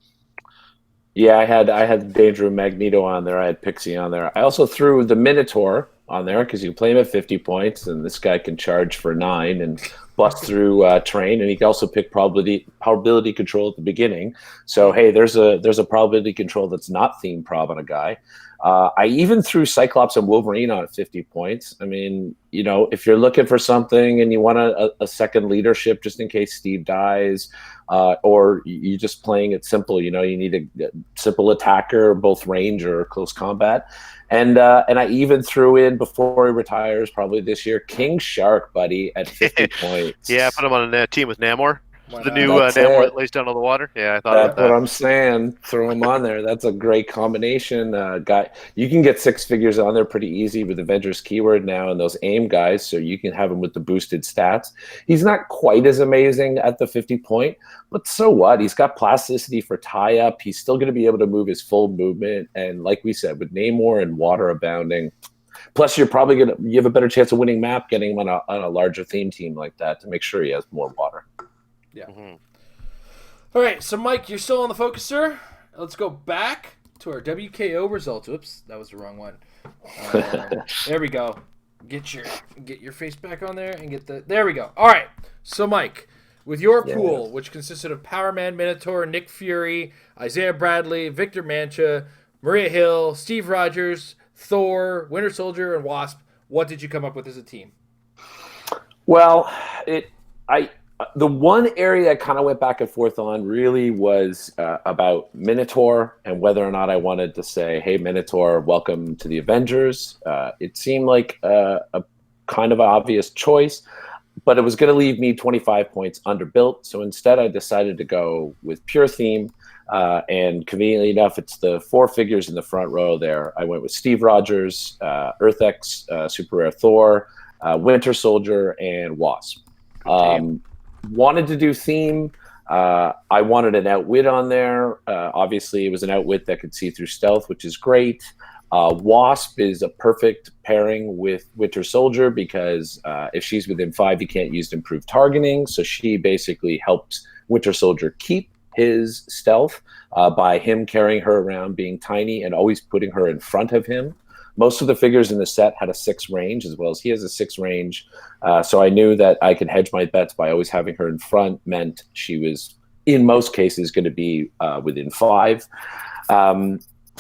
[SPEAKER 1] Yeah, I had Danger Room Magneto on there. I had Pixie on there. I also threw the Minotaur on there because you can play him at 50 points, and this guy can charge for 9 and bust through terrain, and he can also pick probability control at the beginning. So hey, there's a probability control that's not theme prob on a guy. I even threw Cyclops and Wolverine on at 50 points. I mean, you know, if you're looking for something and you want a second leadership just in case Steve dies, or you just playing it simple, you know, you need a simple attacker, both range or close combat. And I even threw in, before he retires, probably this year, King Shark, buddy, at 50 points.
[SPEAKER 2] Yeah, put him on a team with Namor. The new
[SPEAKER 1] That's
[SPEAKER 2] Namor
[SPEAKER 1] it.
[SPEAKER 2] that lays down all the water. Yeah, I thought
[SPEAKER 1] That's
[SPEAKER 2] about that.
[SPEAKER 1] what I'm saying. Throw him on there. That's a great combination. Guy, you can get 6 figures on there pretty easy with Avengers keyword now and those aim guys, so you can have him with the boosted stats. He's not quite as amazing at the 50 point, but so what? He's got plasticity for tie up. He's still going to be able to move his full movement, and like we said, with Namor and water abounding. Plus, you have a better chance of winning map getting him on a larger theme team like that to make sure he has more water.
[SPEAKER 3] Yeah.
[SPEAKER 2] Mm-hmm.
[SPEAKER 3] All right, so Mike, you're still on the focus, sir. Let's go back to our WKO results. Oops, that was the wrong one. There we go. Get your face back on there and get the. There we go. All right, so Mike, with your pool, which consisted of Power Man, Minotaur, Nick Fury, Isaiah Bradley, Victor Mancha, Maria Hill, Steve Rogers, Thor, Winter Soldier, and Wasp, what did you come up with as a team?
[SPEAKER 1] Well, the one area I kind of went back and forth on really was about Minotaur and whether or not I wanted to say, hey, Minotaur, welcome to the Avengers. It seemed like a kind of obvious choice, but it was going to leave me 25 points underbuilt. So instead, I decided to go with pure theme. And conveniently enough, it's the 4 figures in the front row there. I went with Steve Rogers, Earth X, Super Rare Thor, Winter Soldier, and Wasp. Wanted to do theme. I wanted an outwit on there. Obviously, it was an outwit that could see through stealth, which is great. Wasp is a perfect pairing with Winter Soldier because if she's within 5, you can't use improved targeting. So she basically helps Winter Soldier keep his stealth by him carrying her around, being tiny, and always putting her in front of him. Most of the figures in the set had a 6 range, as well as he has a 6 range. So I knew that I could hedge my bets by always having her in front, meant she was, in most cases, going to be within 5.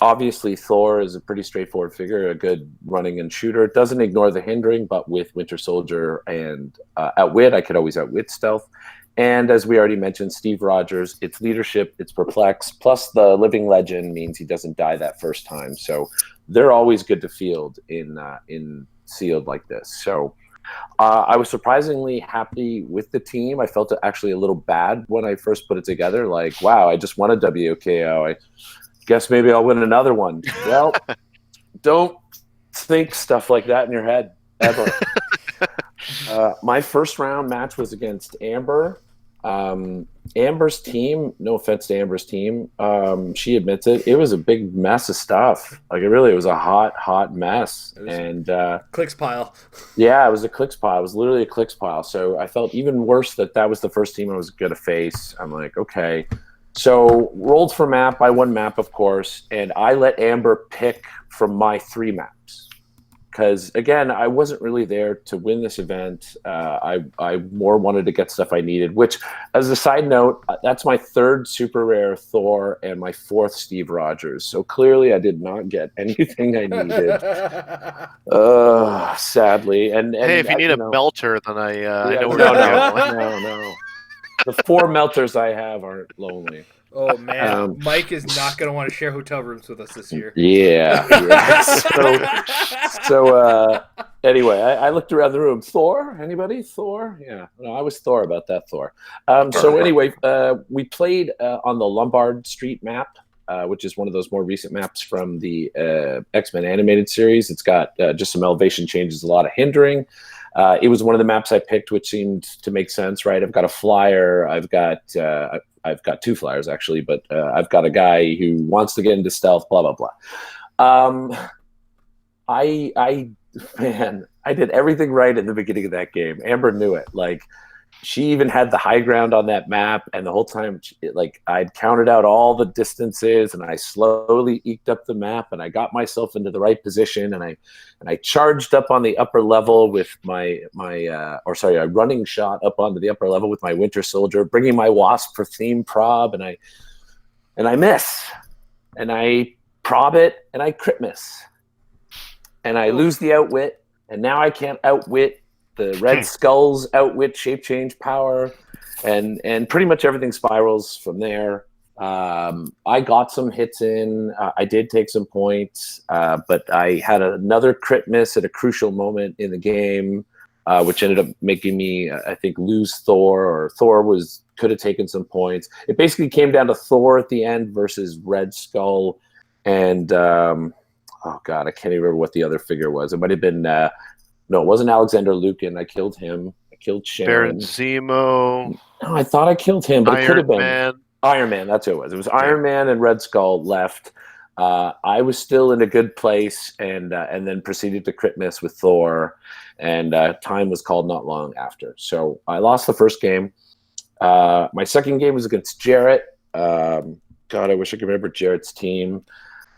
[SPEAKER 1] Obviously, Thor is a pretty straightforward figure, a good running and shooter. It doesn't ignore the hindering, but with Winter Soldier and Outwit, I could always outwit stealth. And as we already mentioned, Steve Rogers, it's leadership, it's perplex, plus the living legend means he doesn't die that first time. So they're always good to field in sealed like this. So I was surprisingly happy with the team. I felt actually a little bad when I first put it together. Like, wow, I just won a WKO. I guess maybe I'll win another one. Well, don't think stuff like that in your head ever. My first round match was against Amber. Amber's team, no offense to Amber's team, she admits it. It was a big mess of stuff. Like, it was a hot mess. And
[SPEAKER 3] clicks pile.
[SPEAKER 1] Yeah, it was a clicks pile. It was literally a clicks pile. So I felt even worse that was the first team I was going to face. I'm like, okay. So rolled for map. I won map, of course, and I let Amber pick from my 3 maps. Because, again, I wasn't really there to win this event. I more wanted to get stuff I needed, which, as a side note, that's my 3rd super rare Thor and my 4th Steve Rogers. So clearly I did not get anything I needed. Sadly. And
[SPEAKER 2] hey, if you need a melter, then I know where
[SPEAKER 1] no. The 4 melters I have aren't lonely.
[SPEAKER 3] Oh man, Mike is not going to want to share hotel rooms with us this year.
[SPEAKER 1] Yeah. So anyway, I looked around the room. Thor? Anybody? Thor? Yeah. No, I was Thor about that Thor. So anyway, we played on the Lombard Street map, which is one of those more recent maps from the X-Men animated series. It's got just some elevation changes, a lot of hindering. It was one of the maps I picked, which seemed to make sense, right? I've got a flyer. I've got two flyers actually, but I've got a guy who wants to get into stealth. Blah blah blah. I did everything right at the beginning of that game. Amber knew it. Like, she even had the high ground on that map, and the whole time, I'd counted out all the distances, and I slowly eked up the map, and I got myself into the right position, and I charged up on the upper level with a running shot up onto the upper level with my Winter Soldier, bringing my Wasp for theme prob, and I miss, and I prob it, and I crit miss, and I lose the outwit, and now I can't outwit the Red Skull's outwit shape change power, and pretty much everything spirals from there. I got some hits in. I did take some points, but I had another crit miss at a crucial moment in the game, which ended up making me, I think, lose Thor, or Thor could have taken some points. It basically came down to Thor at the end versus Red Skull, and oh god, I can't even remember what the other figure was. It might have been no, it wasn't Alexander Lukin. I killed him. I killed Sharon.
[SPEAKER 2] Baron Zemo.
[SPEAKER 1] No, I thought I killed him, but it could have been
[SPEAKER 2] Man.
[SPEAKER 1] Iron Man. That's who it was. It was Iron Man and Red Skull left. I was still in a good place, and then proceeded to crit miss with Thor, and time was called not long after. So I lost the first game. My second game was against Jarrett. God, I wish I could remember Jarrett's team.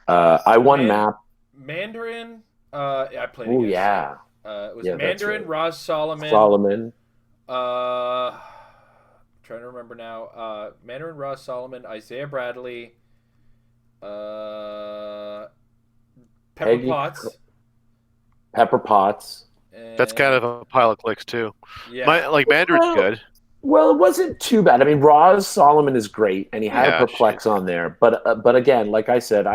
[SPEAKER 1] I won map.
[SPEAKER 3] Mandarin. I played.
[SPEAKER 1] Oh yeah.
[SPEAKER 3] It was Mandarin, right. Roz Solomon. Trying to remember now. Mandarin, Roz Solomon, Isaiah Bradley, Pepper Potts.
[SPEAKER 1] Pepper Potts.
[SPEAKER 2] That's kind of a pile of clicks too. Yeah. Mandarin's good.
[SPEAKER 1] Well, it wasn't too bad. I mean, Roz Solomon is great, and he had a perplex on there. But again, like I said,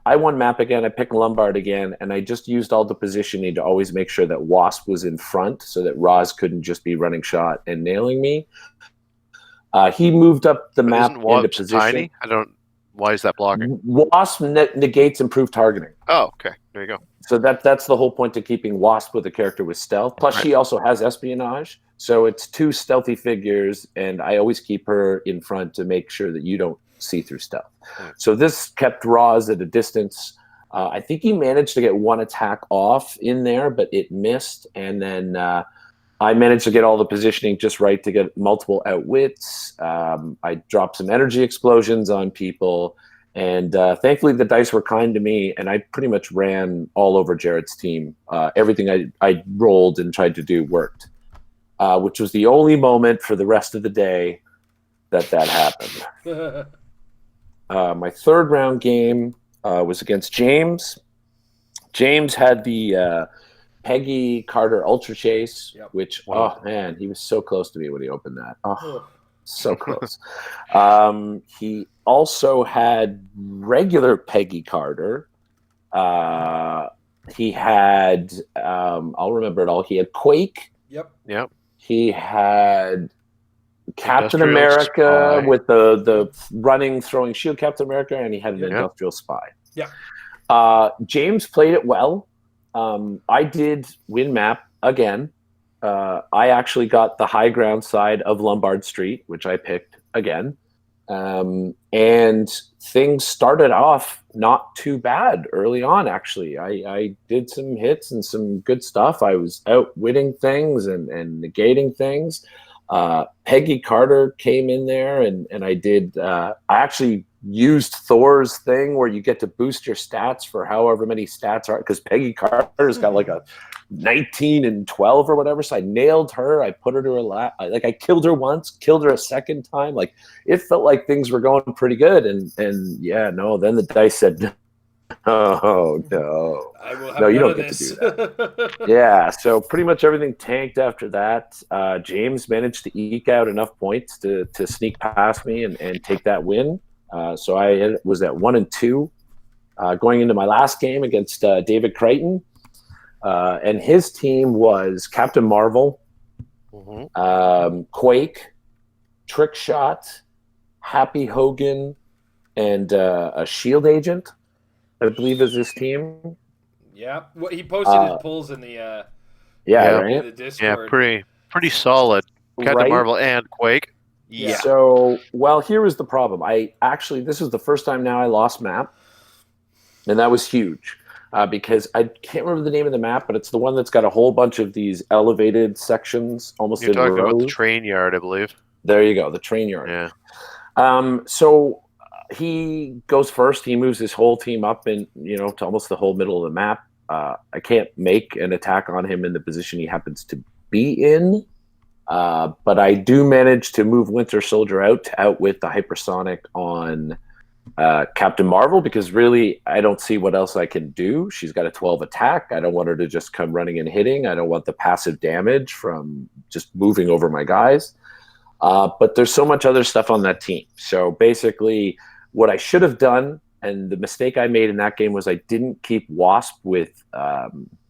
[SPEAKER 1] I won map again. I picked Lombard again, and I just used all the positioning to always make sure that Wasp was in front, so that Roz couldn't just be running shot and nailing me. He moved up the map into position. Tiny?
[SPEAKER 2] Why is that blocking?
[SPEAKER 1] Wasp negates improved targeting.
[SPEAKER 2] Oh, okay. There you go.
[SPEAKER 1] So that's the whole point of keeping Wasp with a character with stealth. Plus, she also has espionage. So it's two stealthy figures, and I always keep her in front to make sure that you don't see through stealth. So this kept Roz at a distance. I think he managed to get one attack off in there, but it missed. And then I managed to get all the positioning just right to get multiple outwits. I dropped some energy explosions on people. And thankfully, the dice were kind to me, and I pretty much ran all over Jarrett's team. Everything I rolled and tried to do worked, which was the only moment for the rest of the day that happened. My third round game was against James. James had the Peggy Carter Ultra Chase, which, oh man, he was so close to me when he opened that. Oh, so close. He also had regular Peggy Carter. He had, I'll remember it all. He had Quake.
[SPEAKER 2] Yep.
[SPEAKER 1] He had Captain America Spy. With the running, throwing shield Captain America, and he had an Industrial Spy.
[SPEAKER 3] Yeah.
[SPEAKER 1] James played it well. I did win map again. I actually got the high ground side of Lombard Street, which I picked again. And things started off not too bad early on, actually. I did some hits and some good stuff. I was outwitting things and negating things. Peggy Carter came in there, and I did. I actually used Thor's thing where you get to boost your stats for however many stats are, because Peggy Carter's got like a 19 and 12 or whatever. So I nailed her. I put her to her lap. I killed her once, killed her a second time. Like, it felt like things were going pretty good. And then the dice said, Oh no.
[SPEAKER 3] I will have
[SPEAKER 1] No, you
[SPEAKER 3] none
[SPEAKER 1] don't
[SPEAKER 3] of
[SPEAKER 1] get to do
[SPEAKER 3] this.
[SPEAKER 1] that. Yeah, so pretty much everything tanked after that. James managed to eke out enough points to sneak past me and take that win. So I was at 1-2 going into my last game against David Crichton. And his team was Captain Marvel, Quake, Trick Shot, Happy Hogan, and a Shield Agent, I believe is his team.
[SPEAKER 3] Yeah, well, he posted his pulls in the
[SPEAKER 1] Yeah,
[SPEAKER 2] Yeah.
[SPEAKER 3] in
[SPEAKER 1] right?
[SPEAKER 3] the
[SPEAKER 2] Yeah,
[SPEAKER 3] Discord.
[SPEAKER 2] pretty solid. Captain
[SPEAKER 1] Right?
[SPEAKER 2] Marvel and Quake. Yeah.
[SPEAKER 1] So, well, here was the problem. This was the first time now I lost map, and that was huge because I can't remember the name of the map, but it's the one that's got a whole bunch of these elevated sections almost
[SPEAKER 2] You're
[SPEAKER 1] in
[SPEAKER 2] talking about the
[SPEAKER 1] rows.
[SPEAKER 2] train yard, I believe.
[SPEAKER 1] There you go, the train yard.
[SPEAKER 2] Yeah.
[SPEAKER 1] So he goes first. He moves his whole team up to almost the whole middle of the map. I can't make an attack on him in the position he happens to be in. But I do manage to move Winter Soldier out to outwit the hypersonic on Captain Marvel, because really I don't see what else I can do. She's got a 12 attack. I don't want her to just come running and hitting. I don't want the passive damage from just moving over my guys. But there's so much other stuff on that team. So basically, what I should have done, and the mistake I made in that game, was I didn't keep Wasp with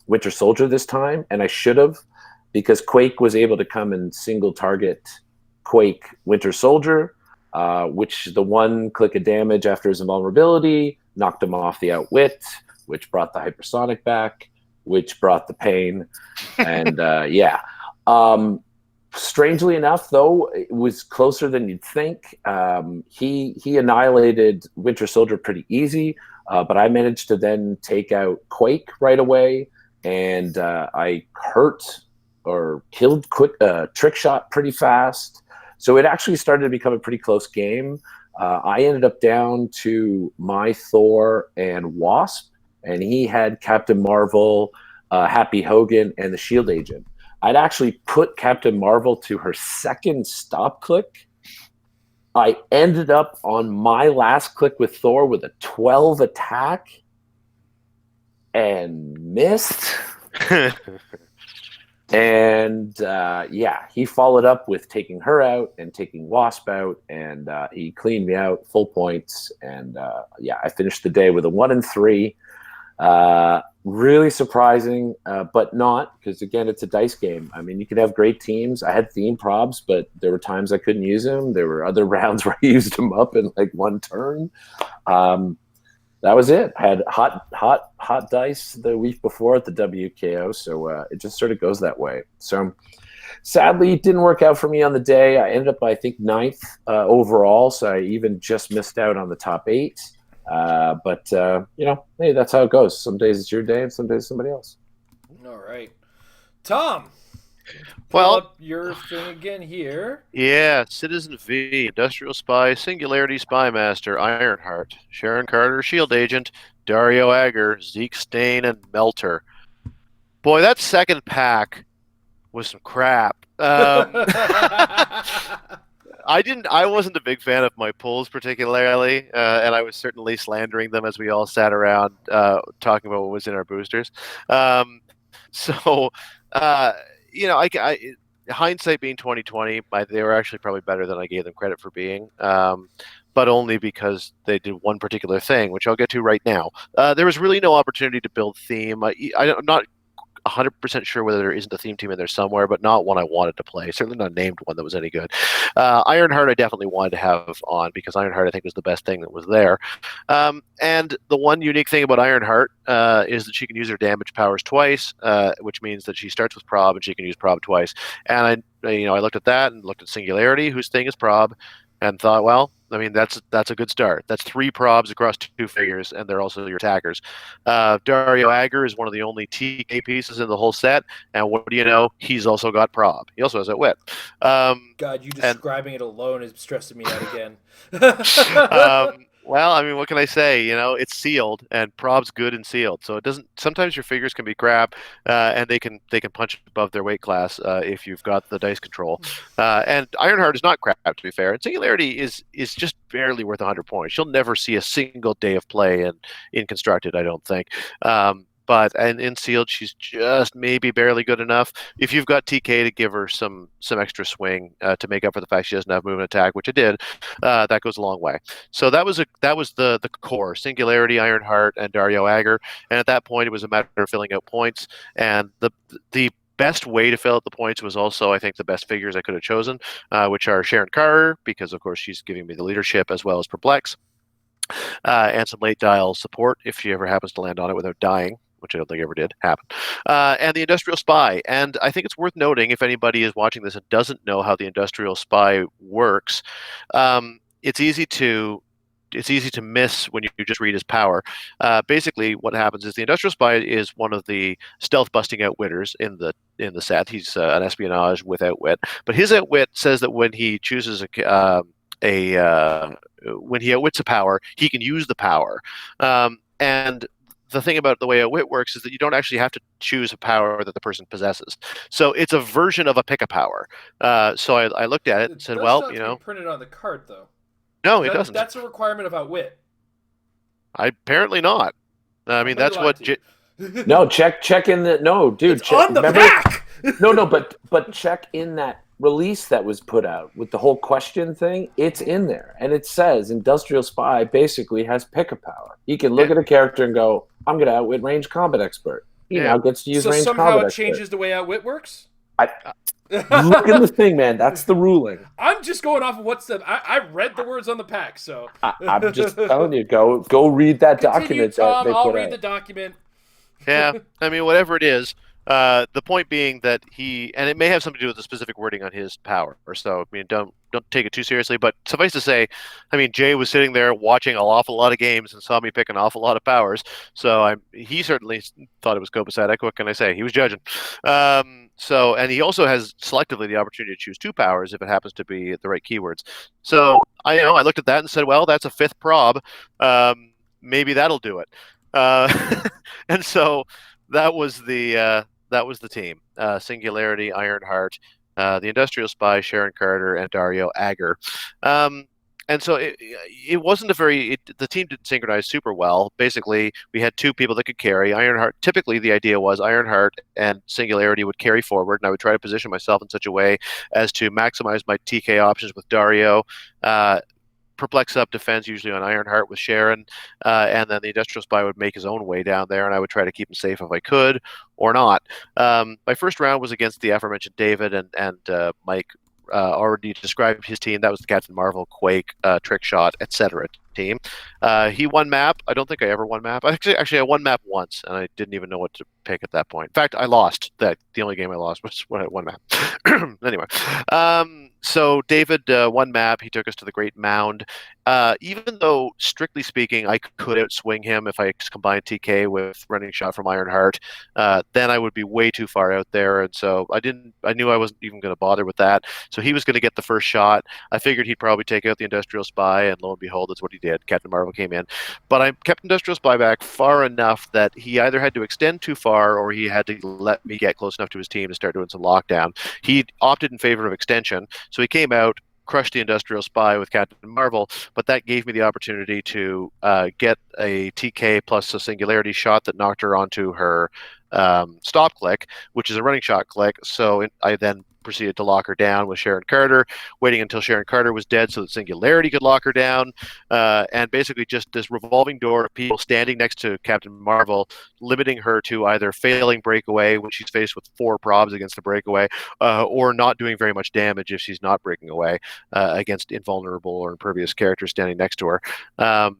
[SPEAKER 1] Winter Soldier this time, and I should have, because Quake was able to come and single target Quake Winter Soldier, which the one click of damage after his invulnerability knocked him off the outwit, which brought the hypersonic back, which brought the pain, and yeah. Strangely enough, though, it was closer than you'd think. He annihilated Winter Soldier pretty easy, but I managed to then take out Quake right away, and I hurt or killed Trick Shot pretty fast. So it actually started to become a pretty close game. I ended up down to my Thor and Wasp, and he had Captain Marvel, Happy Hogan, and the Shield Agent. I'd actually put Captain Marvel to her second stop click. I ended up on my last click with Thor with a 12 attack and missed. And yeah, he followed up with taking her out and taking Wasp out, and he cleaned me out, full points. And yeah, I finished the day with a 1-3. Really surprising, but not, because again, it's a dice game. I mean, you can have great teams. I had theme probs, but there were times I couldn't use them. There were other rounds where I used them up in like one turn. That was it. I had hot dice the week before at the WKO, so it just sort of goes that way. So sadly, it didn't work out for me on the day. I ended up, I think, 9th overall, so I even just missed out on the top 8. But hey, that's how it goes. Some days it's your day, and some days somebody else.
[SPEAKER 3] All right, Tom.
[SPEAKER 2] Well,
[SPEAKER 3] up your thing again here.
[SPEAKER 2] Yeah, Citizen V, Industrial Spy, Singularity Spy Master, Ironheart, Sharon Carter, Shield Agent, Dario Agger, Zeke Stain, and Melter. Boy, that second pack was some crap. I wasn't a big fan of my pulls particularly, and I was certainly slandering them as we all sat around talking about what was in our boosters. Hindsight being 2020, they were actually probably better than I gave them credit for being, but only because they did one particular thing, which I'll get to right now. There was really no opportunity to build theme. I'm not 100% sure whether there isn't a theme team in there somewhere, but not one I wanted to play. Certainly not named one that was any good. Ironheart I definitely wanted to have on, because Ironheart I think was the best thing that was there. And the one unique thing about Ironheart is that she can use her damage powers twice, which means that she starts with Prob and she can use Prob twice. And I looked at that and looked at Singularity, whose thing is Prob, and thought, well, I mean, that's a good start. That's 3 probs across 2 figures, and they're also your attackers. Dario Agger is one of the only TK pieces in the whole set, and what do you know? He's also got prob. He also has a whip.
[SPEAKER 3] God, you describing it alone is stressing me out again.
[SPEAKER 2] Well, I mean, what can I say? You know, it's sealed, and prob's good and sealed, so it doesn't. Sometimes your figures can be crap, and they can punch above their weight class if you've got the dice control. And Ironheart is not crap, to be fair. And Singularity is just barely worth 100 points. She'll never see a single day of play in Constructed, I don't think. But and in sealed, she's just maybe barely good enough. If you've got TK to give her some extra swing to make up for the fact she doesn't have movement attack, which it did, that goes a long way. So that was the core: Singularity, Ironheart, and Dario Agger. And at that point, it was a matter of filling out points. And the best way to fill out the points was also, I think, the best figures I could have chosen, which are Sharon Carter, because of course she's giving me the leadership, as well as Perplex, and some late dial support if she ever happens to land on it without dying, which I don't think ever did happen, and the Industrial Spy. And I think it's worth noting, if anybody is watching this and doesn't know how the Industrial Spy works, it's easy to miss when you just read his power. Basically, what happens is the Industrial Spy is one of the stealth busting outwitters in the set. He's an espionage with outwit, but his outwit says that when he chooses when he outwits a power, he can use the power. And the thing about the way outwit works is that you don't actually have to choose a power that the person possesses. So it's a version of a pick a power. So I looked at it and said, well, you know,
[SPEAKER 3] printed on the card though.
[SPEAKER 2] No, it doesn't.
[SPEAKER 3] That's a requirement of outwit.
[SPEAKER 2] Apparently not. I mean, that's what.
[SPEAKER 1] No, check in the dude.
[SPEAKER 3] It's on the back.
[SPEAKER 1] No, but check in that release that was put out with the whole question thing. It's in there, and it says Industrial Spy basically has pick a power. He can look at a character and go, "I'm going to outwit range combat expert." He now gets to use range combat expert. So somehow
[SPEAKER 3] it changes the way outwit works.
[SPEAKER 1] Look in the thing, man. That's the ruling.
[SPEAKER 3] I'm just going off of what's I read the words on the pack, so
[SPEAKER 1] I'm just telling you, go read that document.
[SPEAKER 3] Tom, I'll read the document.
[SPEAKER 2] Yeah, I mean, whatever it is. The point being that and it may have something to do with the specific wording on his power, or so. I mean, don't take it too seriously. But suffice to say, I mean, Jay was sitting there watching an awful lot of games and saw me pick an awful lot of powers. So he certainly thought it was copacetic. What can I say? He was judging. And he also has selectively the opportunity to choose 2 powers if it happens to be the right keywords. So I looked at that and said, well, that's a 5th prob. Maybe that'll do it. And so that was the team: Singularity, Ironheart, the Industrial Spy, Sharon Carter, and Dario Agger. And so it wasn't the team didn't synchronize super well. Basically, we had 2 people that could carry. Ironheart, typically the idea was Ironheart and Singularity would carry forward, and I would try to position myself in such a way as to maximize my TK options with Dario. Perplex up defense usually on Ironheart with Sharon, and then the Industrial Spy would make his own way down there, and I would try to keep him safe if I could, or not. My first round was against the aforementioned David and Mike. Already described his team. That was the Captain Marvel, Quake, Trick Shot, etc. team. He won map. I don't think I ever won map. Actually, I won map once, and I didn't even know what to pick at that point. In fact, I lost. The only game I lost was when I won map. Anyway, so David won map. He took us to the Great Mound. Even though, strictly speaking, I could outswing him if I combined TK with running shot from Ironheart, then I would be way too far out there, and so I knew I wasn't even going to bother with that. So he was going to get the first shot. I figured he'd probably take out the Industrial Spy, and lo and behold, that's what he did. Captain Marvel came in, but I kept Industrial Spy back far enough that he either had to extend too far or he had to let me get close enough to his team to start doing some lockdown. He opted in favor of extension, so he came out, crushed the Industrial Spy with Captain Marvel, but that gave me the opportunity to get a TK plus a Singularity shot that knocked her onto her stop click, which is a running shot click. So I then proceeded to lock her down with Sharon Carter, waiting until Sharon Carter was dead so that Singularity could lock her down, and basically just this revolving door of people standing next to Captain Marvel, limiting her to either failing breakaway when she's faced with 4 probs against the breakaway, or not doing very much damage if she's not breaking away against invulnerable or impervious characters standing next to her. Or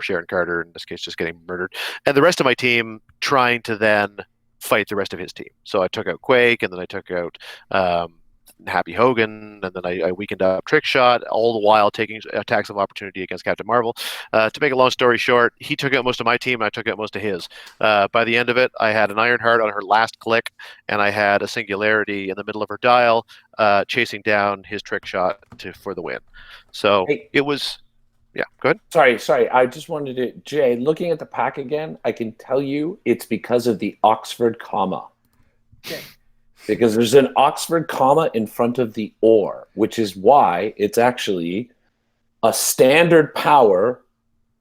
[SPEAKER 2] Sharon Carter, in this case, just getting murdered. And the rest of my team trying to then fight the rest of his team. So I took out Quake, and then I took out Happy Hogan, and then I weakened up Trick Shot, all the while taking attacks of opportunity against Captain Marvel. To make a long story short, he took out most of my team, and I took out most of his. By the end of it, I had an Ironheart on her last click, and I had a Singularity in the middle of her dial, chasing down his Trick Shot for the win. So it was Yeah, go ahead.
[SPEAKER 1] Sorry. I just wanted to, Jay, looking at the pack again, I can tell you it's because of the Oxford comma.
[SPEAKER 3] Okay.
[SPEAKER 1] Because there's an Oxford comma in front of the or, which is why it's actually a standard power,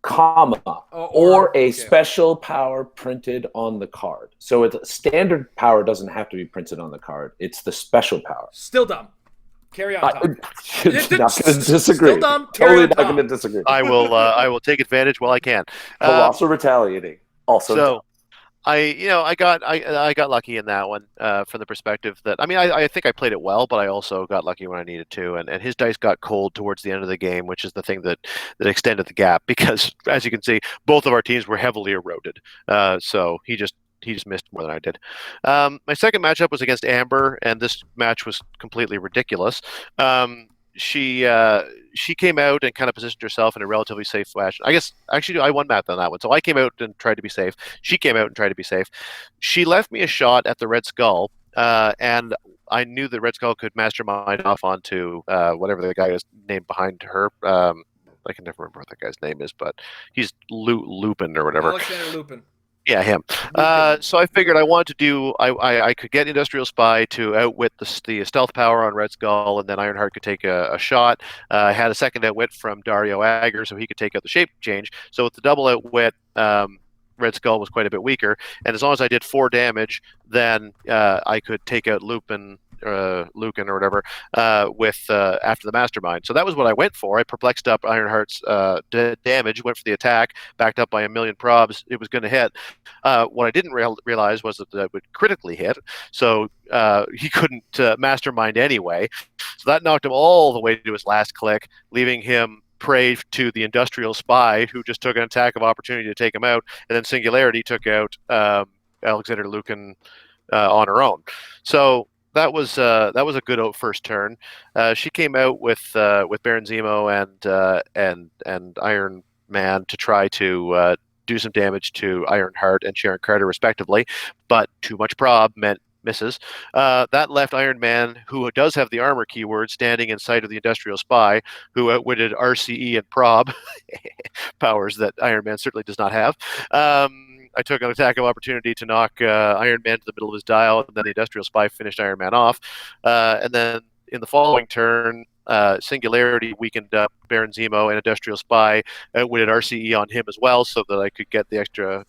[SPEAKER 1] comma, or a special power printed on the card. So it's standard power doesn't have to be printed on the card. It's the special power.
[SPEAKER 3] Still dumb. Carry on, Tom.
[SPEAKER 1] Not going to disagree.
[SPEAKER 3] Still dumb.
[SPEAKER 1] Totally not going to disagree.
[SPEAKER 2] I will take advantage while I can.
[SPEAKER 1] Colossal retaliating. Also
[SPEAKER 2] so
[SPEAKER 1] dumb.
[SPEAKER 2] I got lucky in that one from the perspective that I think I played it well, but I also got lucky when I needed to, and his dice got cold towards the end of the game, which is the thing that extended the gap because, as you can see, both of our teams were heavily eroded. So he just missed more than I did. My second matchup was against Amber, and this match was completely ridiculous. She came out and kind of positioned herself in a relatively safe fashion. I guess actually I won math on that one. So I came out and tried to be safe. She came out and tried to be safe. She left me a shot at the Red Skull, and I knew that Red Skull could mastermind off onto whatever the guy is named behind her. I can never remember what that guy's name is, but he's Lupin or whatever.
[SPEAKER 3] Alexander Lupin.
[SPEAKER 2] Yeah, him. So I figured I wanted to do. I could get Industrial Spy to outwit the stealth power on Red Skull, and then Ironheart could take a shot. I had a second outwit from Dario Agger, so he could take out the shape change. So with the double outwit, Red Skull was quite a bit weaker. And as long as I did 4 damage, then I could take out Lucan or whatever with after the Mastermind. So that was what I went for. I perplexed up Ironheart's damage, went for the attack, backed up by a million probs. It was going to hit. What I didn't realize was that it would critically hit. So he couldn't Mastermind anyway. So that knocked him all the way to his last click, leaving him prey to the Industrial Spy, who just took an attack of opportunity to take him out, and then Singularity took out Alexander Lucan on her own. So that was a good first turn. She came out with Baron Zemo and Iron Man to try to do some damage to Ironheart and Sharon Carter respectively, but too much prob meant misses. That left Iron Man, who does have the armor keyword, standing in sight of the Industrial Spy, who outwitted RCE and prob, powers that Iron Man certainly does not have. I took an attack of opportunity to knock Iron Man to the middle of his dial, and then the Industrial Spy finished Iron Man off. And then in the following turn, Singularity weakened up Baron Zemo, and Industrial Spy outwitted RCE on him as well, so that I could get the extra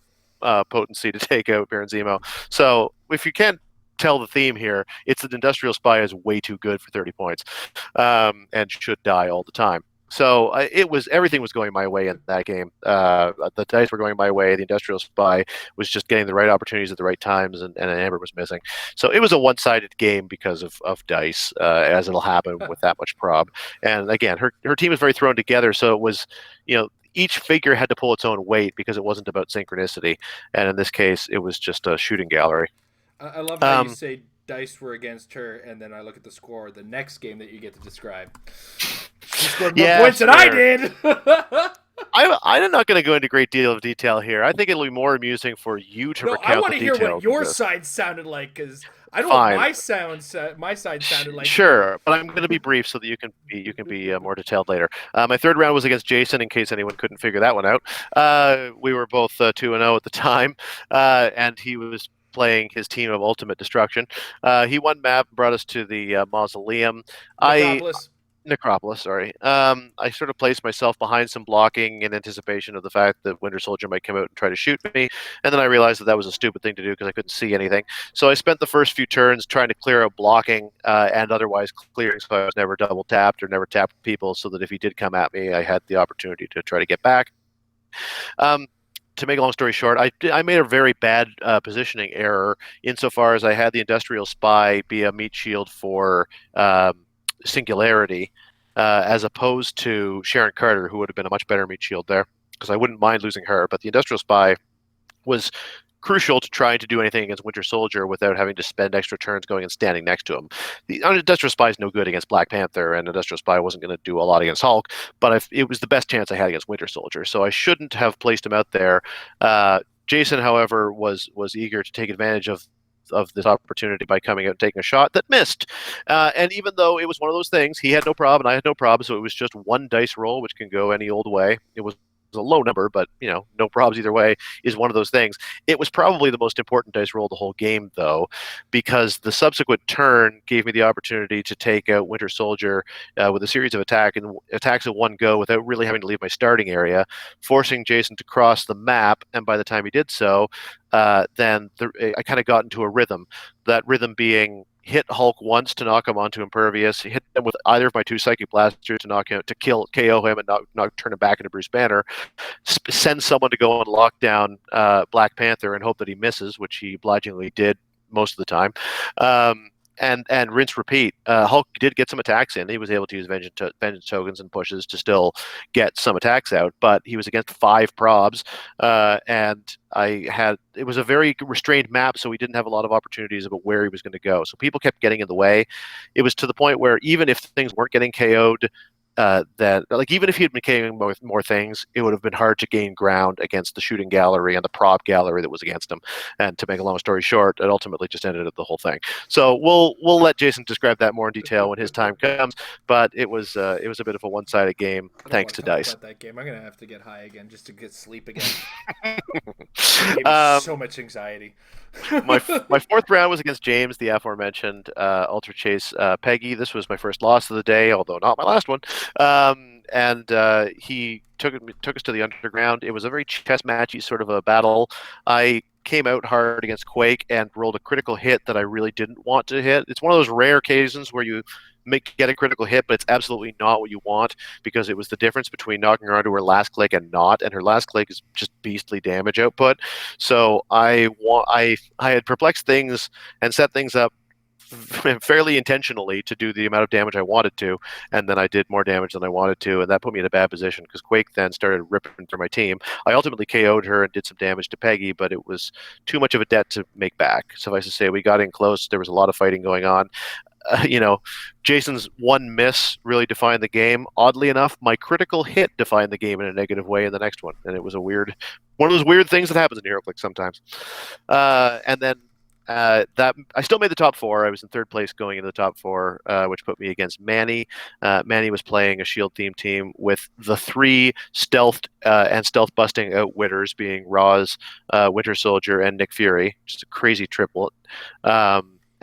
[SPEAKER 2] potency to take out Baron Zemo. So if you can't tell the theme here, it's that Industrial Spy is way too good for 30 points and should die all the time. So everything was going my way in that game. The dice were going my way. The Industrial Spy was just getting the right opportunities at the right times, and Amber was missing. So it was a one-sided game because of dice, as it'll happen with that much prob. And again, her team was very thrown together, so it was, each figure had to pull its own weight because it wasn't about synchronicity. And in this case, it was just a shooting gallery.
[SPEAKER 3] I love how you say dice were against her, and then I look at the score the next game that you get to describe. She scored more points than I did.
[SPEAKER 2] I'm not going to go into a great deal of detail here. I think it'll be more amusing for you to recount the details.
[SPEAKER 3] I want to hear what your side sounded like, because I don't know what my side sounded like.
[SPEAKER 2] Sure, but I'm going to be brief so that you can be more detailed later. My third round was against Jason, in case anyone couldn't figure that one out. We were both 2-0 at the time, and he was playing his team of Ultimate Destruction. He won map, brought us to the Mausoleum. Necropolis, sorry. I sort of placed myself behind some blocking in anticipation of the fact that Winter Soldier might come out and try to shoot me, and then I realized that was a stupid thing to do because I couldn't see anything. So I spent the first few turns trying to clear out blocking and otherwise clearing, so I was never double tapped or never tapped people, so that if he did come at me, I had the opportunity to try to get back. To make a long story short, I made a very bad positioning error insofar as I had the Industrial Spy be a meat shield for Singularity, as opposed to Sharon Carter, who would have been a much better meat shield there, because I wouldn't mind losing her. But the Industrial Spy was crucial to trying to do anything against Winter Soldier without having to spend extra turns going and standing next to him. The Industrial Spy is no good against Black Panther, and Industrial Spy wasn't going to do a lot against Hulk, but it was the best chance I had against Winter Soldier, so I shouldn't have placed him out there. Jason, however, was eager to take advantage of of this opportunity by coming out and taking a shot that missed. And even though it was one of those things, he had no problem and I had no problem, so it was just one dice roll, which can go any old way. It was a low number, but no problems either way is one of those things. It was probably the most important dice roll of the whole game, though, because the subsequent turn gave me the opportunity to take out Winter Soldier with a series of attacks in one go without really having to leave my starting area, forcing Jason to cross the map. And by the time he did so, then I kind of got into a rhythm. That rhythm being hit Hulk once to knock him onto impervious, hit him with either of my 2 psychic blasters to knock him, to KO him and not turn him back into Bruce Banner, send someone to go and lock down Black Panther and hope that he misses, which he obligingly did most of the time. And rinse repeat. Hulk did get some attacks in. He was able to use vengeance tokens and pushes to still get some attacks out, but he was against 5 probs, and it was a very restrained map, so he didn't have a lot of opportunities about where he was going to go. So people kept getting in the way. It was to the point where even if things weren't getting KO'd, even if he had been carrying more things, it would have been hard to gain ground against the shooting gallery and the prop gallery that was against him. And to make a long story short, it ultimately just ended up the whole thing. So we'll let Jason describe that more in detail when his time comes. But it was a bit of a one-sided game thanks to dice.
[SPEAKER 3] That game, I'm gonna have to get high again just to get sleep again. So much anxiety.
[SPEAKER 2] my 4th round was against James, the aforementioned Ultra Chase Peggy. This was my first loss of the day, although not my last one. And he took us to the underground. It was a very chess matchy sort of a battle. I came out hard against Quake and rolled a critical hit that I really didn't want to hit. It's one of those rare occasions where you get a critical hit, but it's absolutely not what you want, because it was the difference between knocking her onto her last click and not, and her last click is just beastly damage output. So I had perplexed things and set things up fairly intentionally to do the amount of damage I wanted to, and then I did more damage than I wanted to, and that put me in a bad position because Quake then started ripping through my team. I ultimately KO'd her and did some damage to Peggy, but it was too much of a debt to make back. Suffice to say, we got in close. There was a lot of fighting going on. Jason's one miss really defined the game. Oddly enough, my critical hit defined the game in a negative way in the next one, and it was one of those weird things that happens in HeroClix sometimes. And then that I still made the top 4. I was in 3rd place going into the top 4, which put me against Manny. Manny was playing a shield themed team with the 3 stealthed and stealth busting outwitters, being Roz, Winter Soldier, and Nick Fury. Just a crazy triplet.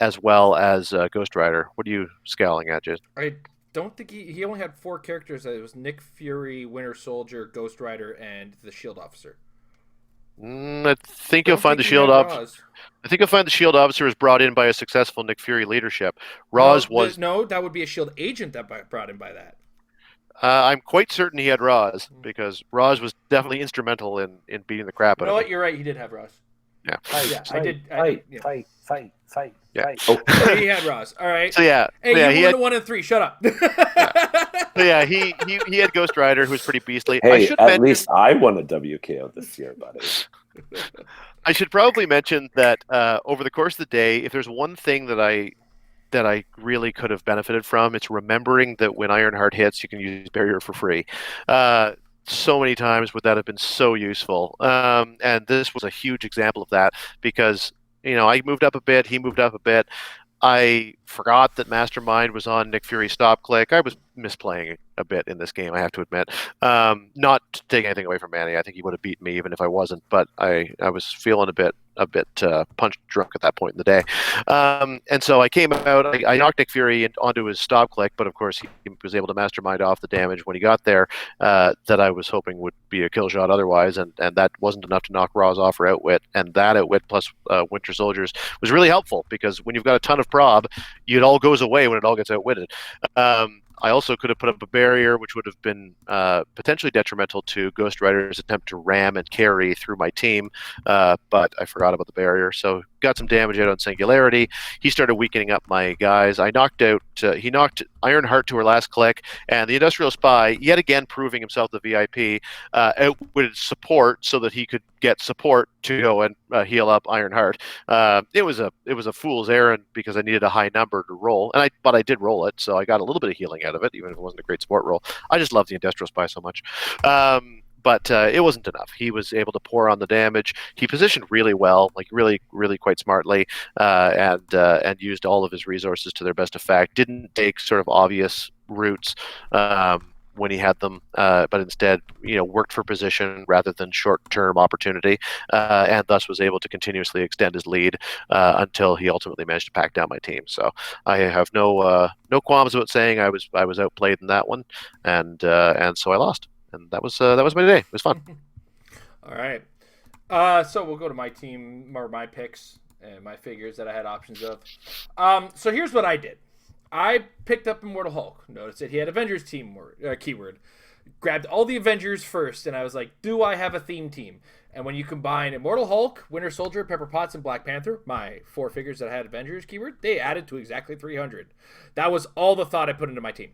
[SPEAKER 2] As well as Ghost Rider. What are you scowling at, Jason?
[SPEAKER 3] I don't think he only had 4 characters. It was Nick Fury, Winter Soldier, Ghost Rider, and the Shield Officer.
[SPEAKER 2] I think you'll find the Shield Officer. I think you'll find the Shield Officer was brought in by a successful Nick Fury leadership.
[SPEAKER 3] That would be a Shield agent that brought in by that.
[SPEAKER 2] I'm quite certain he had Roz, because Roz was definitely instrumental in beating the crap out of him.
[SPEAKER 3] You know what? You're right. He did have Roz.
[SPEAKER 2] Yeah.
[SPEAKER 3] Fight.
[SPEAKER 2] Yeah.
[SPEAKER 3] Oh, he had Roz. All right.
[SPEAKER 2] So yeah.
[SPEAKER 3] Hey, you won the 1 and 3. Shut up.
[SPEAKER 2] So yeah, he had Ghost Rider, who was pretty beastly.
[SPEAKER 1] Hey, at least I won a WKO this year, buddy.
[SPEAKER 2] I should probably mention that over the course of the day, if there's one thing that I really could have benefited from, it's remembering that when Ironheart hits, you can use Barrier for free. So many times would that have been so useful. And this was a huge example of that, because I moved up a bit, he moved up a bit. I forgot that Mastermind was on Nick Fury's stop click. I was misplaying a bit in this game, I have to admit. Not to take anything away from Manny. I think he would have beaten me even if I wasn't, but I was feeling a bit punch drunk at that point in the day. And so I came out, I knocked Nick Fury onto his stop click, but of course he was able to Mastermind off the damage when he got there that I was hoping would be a kill shot otherwise, and that wasn't enough to knock Roz off her outwit, and that outwit plus Winter Soldiers was really helpful, because when you've got a ton of prob, it all goes away when it all gets outwitted. I also could have put up a barrier, which would have been potentially detrimental to Ghost Rider's attempt to ram and carry through my team, but I forgot about the barrier, so got some damage out on Singularity. He started weakening up my guys. He knocked Ironheart to her last click, and the Industrial Spy, yet again proving himself the VIP, outwitted support so that he could get support to go and heal up Ironheart. It was a fool's errand, because I needed a high number to roll, but I did roll it, so I got a little bit of healing out of it, even if it wasn't a great support roll. I just love the Industrial Spy so much. but it wasn't enough. He was able to pour on the damage. He positioned really well, like really, really quite smartly, and used all of his resources to their best effect. Didn't take sort of obvious routes when he had them, but instead, worked for position rather than short-term opportunity, and thus was able to continuously extend his lead until he ultimately managed to pack down my team. So I have no qualms about saying I was outplayed in that one, and so I lost. And that was my day. It was fun.
[SPEAKER 3] All right. So we'll go to my team or my picks and my figures that I had options of. So here's what I did. I picked up Immortal Hulk. Noticed that he had Avengers keyword. Grabbed all the Avengers first, and I was like, do I have a theme team? And when you combine Immortal Hulk, Winter Soldier, Pepper Potts, and Black Panther, my 4 figures that had Avengers keyword, they added to exactly 300. That was all the thought I put into my team.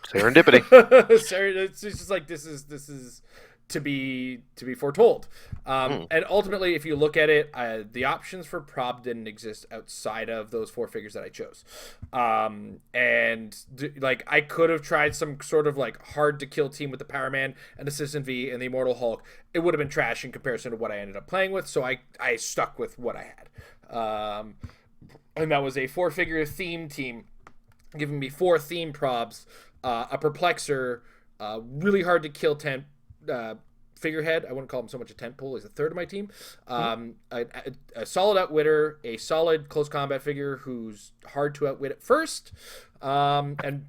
[SPEAKER 2] Serendipity.
[SPEAKER 3] It's just like this is to be foretold. And ultimately, if you look at it, the options for prob didn't exist outside of those 4 figures that I chose. Like I could have tried some sort of like hard to kill team with the Power Man and the Citizen V and the Immortal Hulk. It would have been trash in comparison to what I ended up playing with. So I stuck with what I had. And that was a 4-figure theme team, giving me 4 theme probs, a perplexer, really hard to kill figurehead. I wouldn't call him so much a tent pole. He's a third of my team. A solid outwitter, a solid close combat figure who's hard to outwit at first, and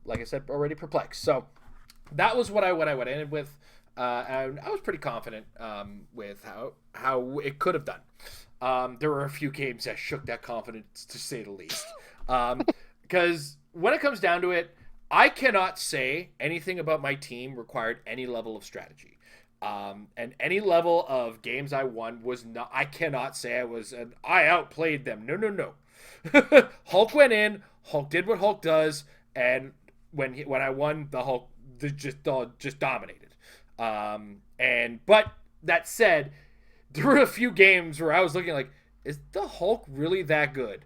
[SPEAKER 3] like I said already, perplexed. So that was what I ended with, and I was pretty confident with how it could have done. There were a few games that shook that confidence, to say the least, because when it comes down to it, I cannot say anything about my team required any level of strategy. And any level of games I won was not, I cannot say I outplayed them. No. Hulk went in, Hulk did what Hulk does, and when I won, the Hulk just dominated. But that said, there were a few games where I was looking like, is the Hulk really that good?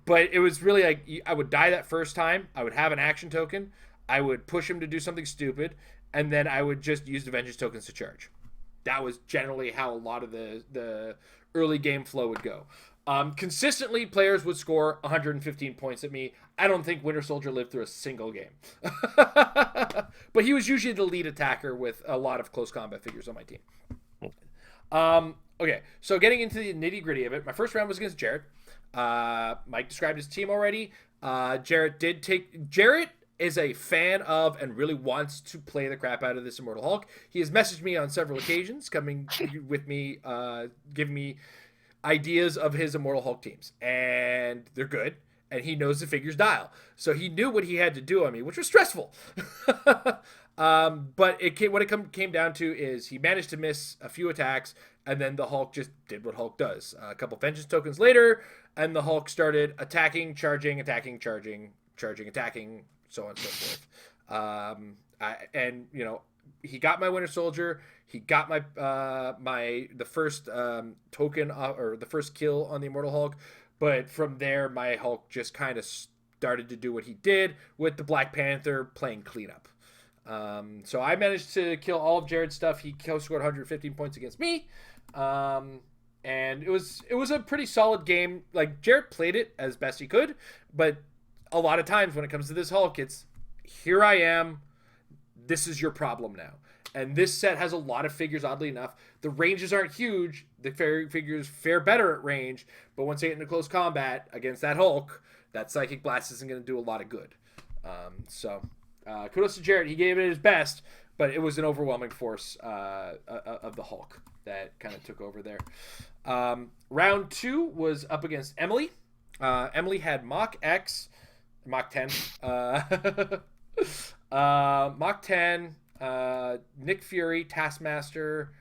[SPEAKER 3] But it was really like, I would die that first time. I would have an action token. I would push him to do something stupid. And then I would just use the vengeance tokens to charge. That was generally how a lot of the early game flow would go. Consistently, players would score 115 points at me. I don't think Winter Soldier lived through a single game. But he was usually the lead attacker with a lot of close combat figures on my team. Okay, so getting into the nitty-gritty of it, my first round was against Jarrett. Mike described his team already. Jarrett is a fan of and really wants to play the crap out of this Immortal Hulk. He has messaged me on several occasions, coming with me, giving me ideas of his Immortal Hulk teams, and they're good. And he knows the figures dial, so he knew what he had to do on me, which was stressful. But what it came down to is he managed to miss a few attacks, and then the Hulk just did what Hulk does. A couple vengeance tokens later, and the Hulk started attacking, charging, attacking, charging, attacking, so on and so forth. He got my Winter Soldier. He got my the first token or the first kill on the Immortal Hulk. But from there, my Hulk just kind of started to do what he did with the Black Panther playing cleanup. So I managed to kill all of Jared's stuff. He scored 115 points against me. And it was a pretty solid game. Like, Jared played it as best he could, but a lot of times when it comes to this Hulk, it's, here I am, this is your problem now. And this set has a lot of figures, oddly enough. The ranges aren't huge. The figures fare better at range, but once they get into close combat against that Hulk, that Psychic Blast isn't going to do a lot of good. Kudos to Jared. He gave it his best, but it was an overwhelming force of the Hulk that kind of took over there. Round 2 was up against Emily. Emily had Mach 10, Mach 10, Nick Fury, Taskmaster,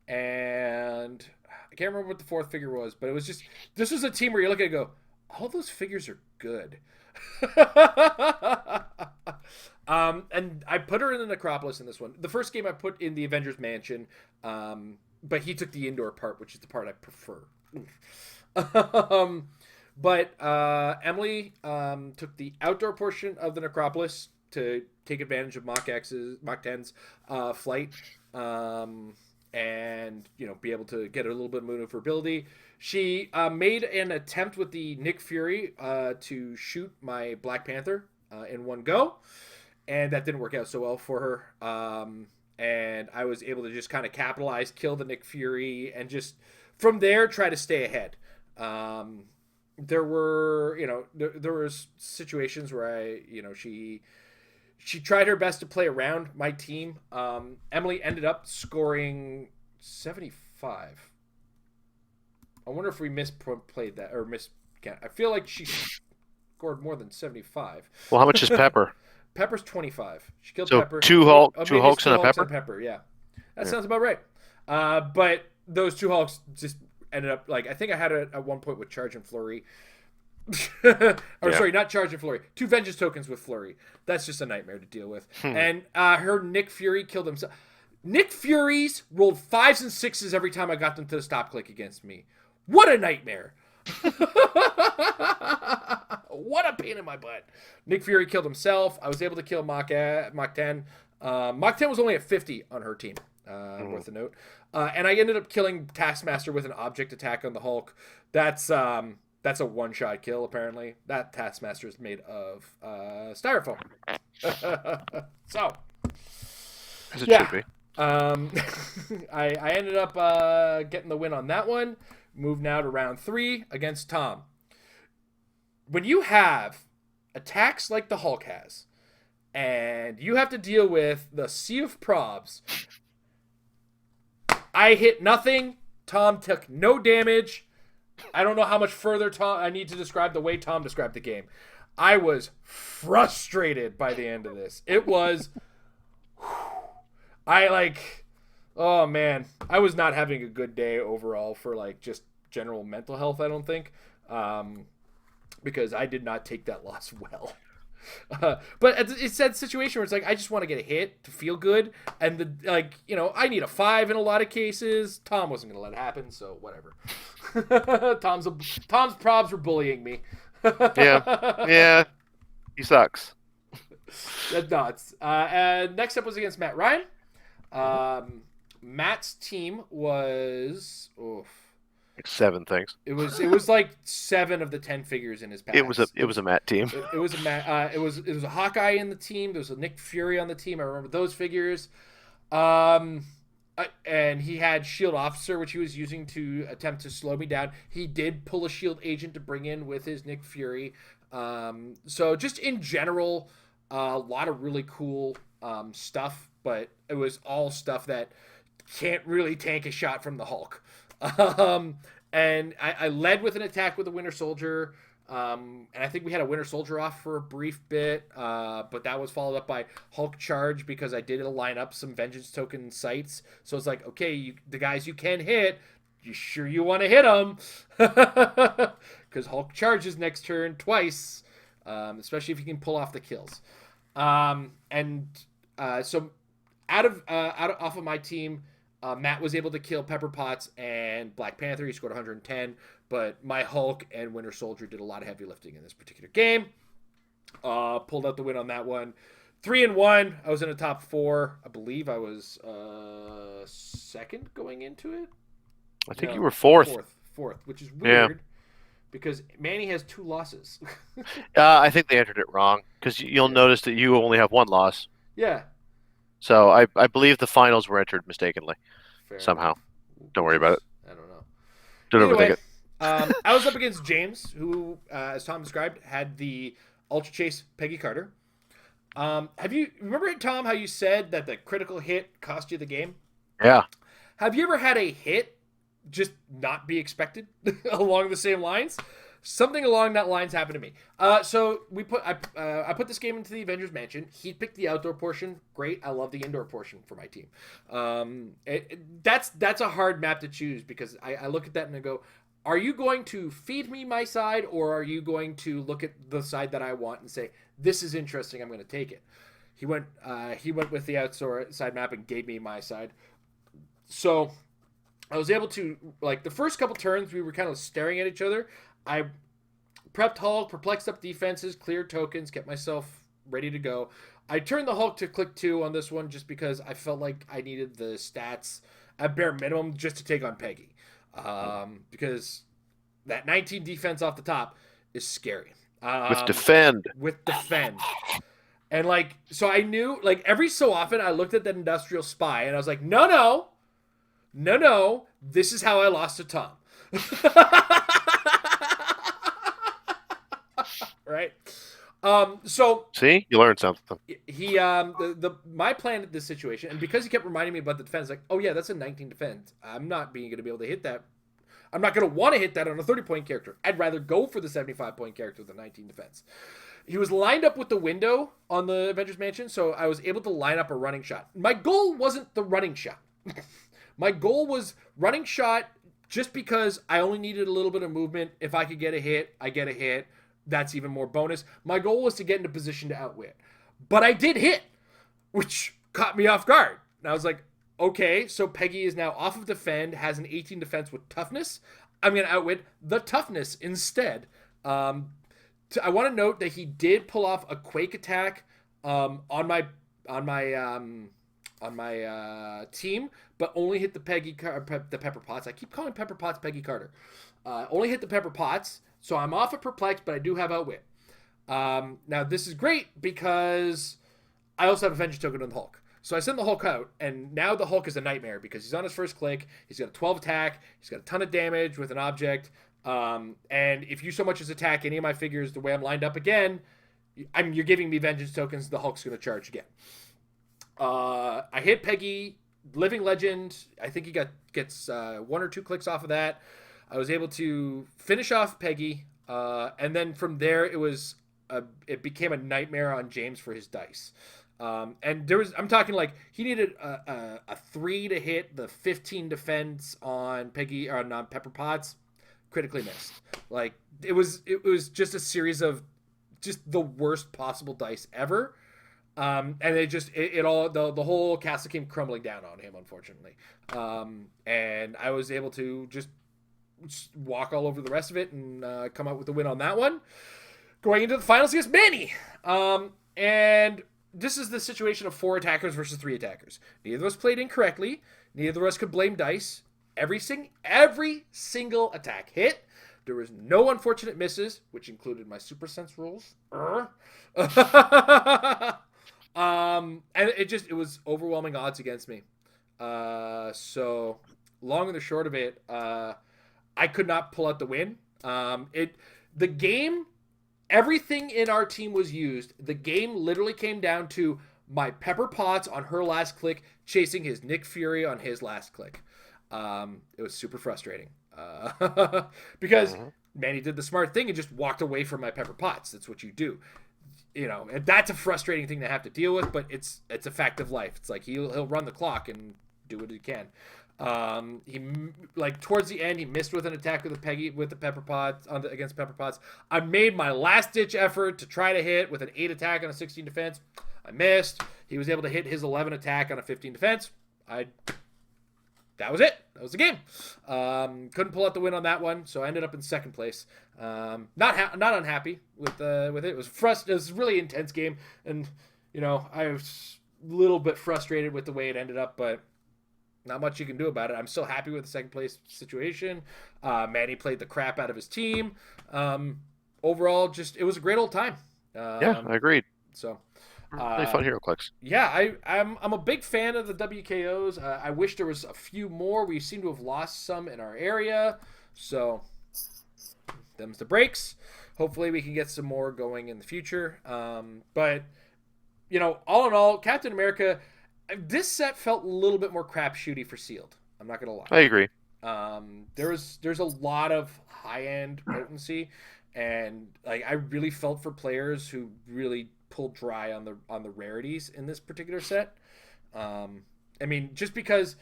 [SPEAKER 3] and I can't remember what the 4th figure was, but it was this was a team where you look at it and go, all those figures are good. And I put her in the Necropolis in this one. The first game I put in the Avengers Mansion, but he took the indoor part, which is the part I prefer. But Emily took the outdoor portion of the Necropolis to take advantage of Mach 10's flight, and be able to get a little bit of maneuverability. She made an attempt with the Nick Fury to shoot my Black Panther in one go, and that didn't work out so well for her. And I was able to just kind of capitalize, kill the Nick Fury, and just from there try to stay ahead. There were, there was situations where she tried her best to play around my team. Emily ended up scoring 75. I wonder if we misplayed that or I feel like she scored more than 75.
[SPEAKER 2] Well, how much is Pepper?
[SPEAKER 3] Pepper's 25. She killed
[SPEAKER 2] So
[SPEAKER 3] Pepper.
[SPEAKER 2] two Hulks and a Pepper?
[SPEAKER 3] Pepper, yeah. That sounds about right. But those two Hulks just ended up, I think I had it at one point with Charge and Flurry. Sorry, not Charge and Flurry. 2 Vengeance tokens with Flurry. That's just a nightmare to deal with. And her Nick Fury killed himself. Nick Furies rolled 5s and 6s every time I got them to the stop click against me. What a nightmare. What a pain in my butt. Nick Fury killed himself. I was able to kill Mach 10. Mach 10 was only at 50 on her team. Worth a note. And I ended up killing Taskmaster with an object attack on the Hulk. That's a one-shot kill, apparently. That Taskmaster is made of styrofoam. So,
[SPEAKER 2] as it should be.
[SPEAKER 3] I ended up getting the win on that one. Move now to round 3 against Tom. When you have attacks like the Hulk has, and you have to deal with the Sea of Probs, I hit nothing. Tom took no damage. I don't know how much further I need to describe the way Tom described the game. I was frustrated by the end of this. It was... oh man, I was not having a good day overall for just general mental health, I don't think, because I did not take that loss well. But it's that situation where it's I just want to get a hit to feel good, and I need a 5 in a lot of cases. Tom wasn't going to let it happen, so whatever. Tom's probs were bullying me.
[SPEAKER 2] Yeah, he sucks.
[SPEAKER 3] That's nuts. And next up was against Matt Ryan. Matt's team was
[SPEAKER 2] 7 things.
[SPEAKER 3] It was 7 of the 10 figures in his pack.
[SPEAKER 2] It was a Matt team.
[SPEAKER 3] It was a Matt. It was a Hawkeye in the team. There was a Nick Fury on the team. I remember those figures. And he had Shield Officer, which he was using to attempt to slow me down. He did pull a Shield Agent to bring in with his Nick Fury. So just in general, a lot of really cool stuff, but it was all stuff that can't really tank a shot from the Hulk. And I led with an attack with a Winter Soldier. And I think we had a Winter Soldier off for a brief bit, but that was followed up by Hulk Charge because I did line up some Vengeance token sites. So it's okay, the guys you can hit, you sure you want to hit them? Because Hulk charges next turn twice, especially if you can pull off the kills. So off of my team, Matt was able to kill Pepper Potts and Black Panther. He scored 110, but my Hulk and Winter Soldier did a lot of heavy lifting in this particular game. Pulled out the win on that one. 3-1. I was in the top 4. I believe I was second going into it.
[SPEAKER 2] I think you were fourth.
[SPEAKER 3] Fourth, which is weird because Manny has 2 losses.
[SPEAKER 2] I think they entered it wrong because you'll notice that you only have 1 loss.
[SPEAKER 3] Yeah.
[SPEAKER 2] So I believe the finals were entered mistakenly.
[SPEAKER 3] Fair
[SPEAKER 2] somehow.
[SPEAKER 3] enough.
[SPEAKER 2] Don't worry about it.
[SPEAKER 3] I don't know.
[SPEAKER 2] Don't overthink it.
[SPEAKER 3] I was up against James, who, as Tom described, had the Ultra Chase Peggy Carter. Remember, Tom, how you said that the critical hit cost you the game?
[SPEAKER 2] Yeah.
[SPEAKER 3] Have you ever had a hit just not be expected along the same lines? Something along that lines happened to me. So I put this game into the Avengers Mansion. He picked the outdoor portion. Great. I love the indoor portion for my team. That's a hard map to choose because I look at that and I go, are you going to feed me my side, or are you going to look at the side that I want and say, this is interesting, I'm going to take it? He went with the outside map and gave me my side. So I was able to, the first couple turns, we were kind of staring at each other. I prepped Hulk, perplexed up defenses, cleared tokens, kept myself ready to go. I turned the Hulk to click 2 on this one just because I felt like I needed the stats at bare minimum just to take on Peggy. Because that 19 defense off the top is scary.
[SPEAKER 2] With defend.
[SPEAKER 3] With defend. And like, so I knew, like, every so often I looked at that industrial spy and I was like, no, this is how I lost to Tom. Right? So
[SPEAKER 2] see, you learned something.
[SPEAKER 3] he my plan at this situation, and because he kept reminding me about the defense, like, oh yeah, that's a 19 defense. I'm not going to be able to hit that. I'm not going to want to hit that on a 30-point character. I'd rather go for the 75-point character with a 19 defense. He was lined up with the window on the Avengers Mansion, so I was able to line up a running shot. My goal wasn't the running shot. My goal was running shot just because I only needed a little bit of movement. If I could get a hit, I get a hit. That's even more bonus. My goal was to get into position to outwit. But I did hit, which caught me off guard. And I was like, okay, so Peggy is now off of defend, has an 18 defense with toughness. I'm going to outwit the toughness instead. I want to note that he did pull off a quake attack on my team, but only hit the Pepper Potts. I keep calling Pepper Potts Peggy Carter. Only hit the Pepper Potts, so I'm off of perplex, but I do have outwit. Now this is great because I also have a vengeance token on the Hulk. So I send the Hulk out, and now the Hulk is a nightmare because he's on his first click. He's got a 12 attack. He's got a ton of damage with an object. And if you so much as attack any of my figures the way I'm lined up again, you're giving me vengeance tokens. The Hulk's going to charge again. I hit Peggy, Living Legend. I think he gets 1 or 2 clicks off of that. I was able to finish off Peggy, and then from there it became a nightmare on James for his dice. And I'm talking like he needed a 3 to hit the 15 defense on Peggy or on Pepper Potts, critically missed. Like it was just a series of just the worst possible dice ever. And it all the whole castle came crumbling down on him, unfortunately. And I was able to just walk all over the rest of it and come out with the win on that one. Going into the finals against Manny. And this is the situation of 4 attackers versus 3 attackers. Neither of us played incorrectly. Neither of us could blame dice. Every single attack hit. There was no unfortunate misses, which included my Super Sense rolls. And it was overwhelming odds against me. So long and the short of it, I could not pull out the win. The game, everything in our team was used. The game literally came down to my Pepper Potts on her last click chasing his Nick Fury on his last click. It was super frustrating because Manny did the smart thing and just walked away from my Pepper Potts. That's what you do. You know, and that's a frustrating thing to have to deal with, but it's a fact of life. It's like he'll run the clock and do what he can. He like towards the end he missed with an attack with the Pepper Potts against Pepper Potts. I made my last ditch effort to try to hit with an 8 attack on a 16 defense. I missed. He was able to hit his 11 attack on a 15 defense. That was it. That was the game. Couldn't pull out the win on that one, so I ended up in second place. Not unhappy with it. It was It was a really intense game, and I was a little bit frustrated with the way it ended up, but not much you can do about it. I'm still happy with the second place situation. Manny played the crap out of his team. Overall, it was a great old time.
[SPEAKER 2] Yeah, I agreed.
[SPEAKER 3] So.
[SPEAKER 2] Really fun hero clicks.
[SPEAKER 3] Yeah, I'm a big fan of the WKOs. I wish there was a few more. We seem to have lost some in our area. So, them's the breaks. Hopefully we can get some more going in the future. But, all in all, Captain America, this set felt a little bit more crapshooty for Sealed. I'm not going to lie.
[SPEAKER 2] I agree.
[SPEAKER 3] There's a lot of high-end potency. And I really felt for players who really pulled dry on the rarities in this particular set. Just because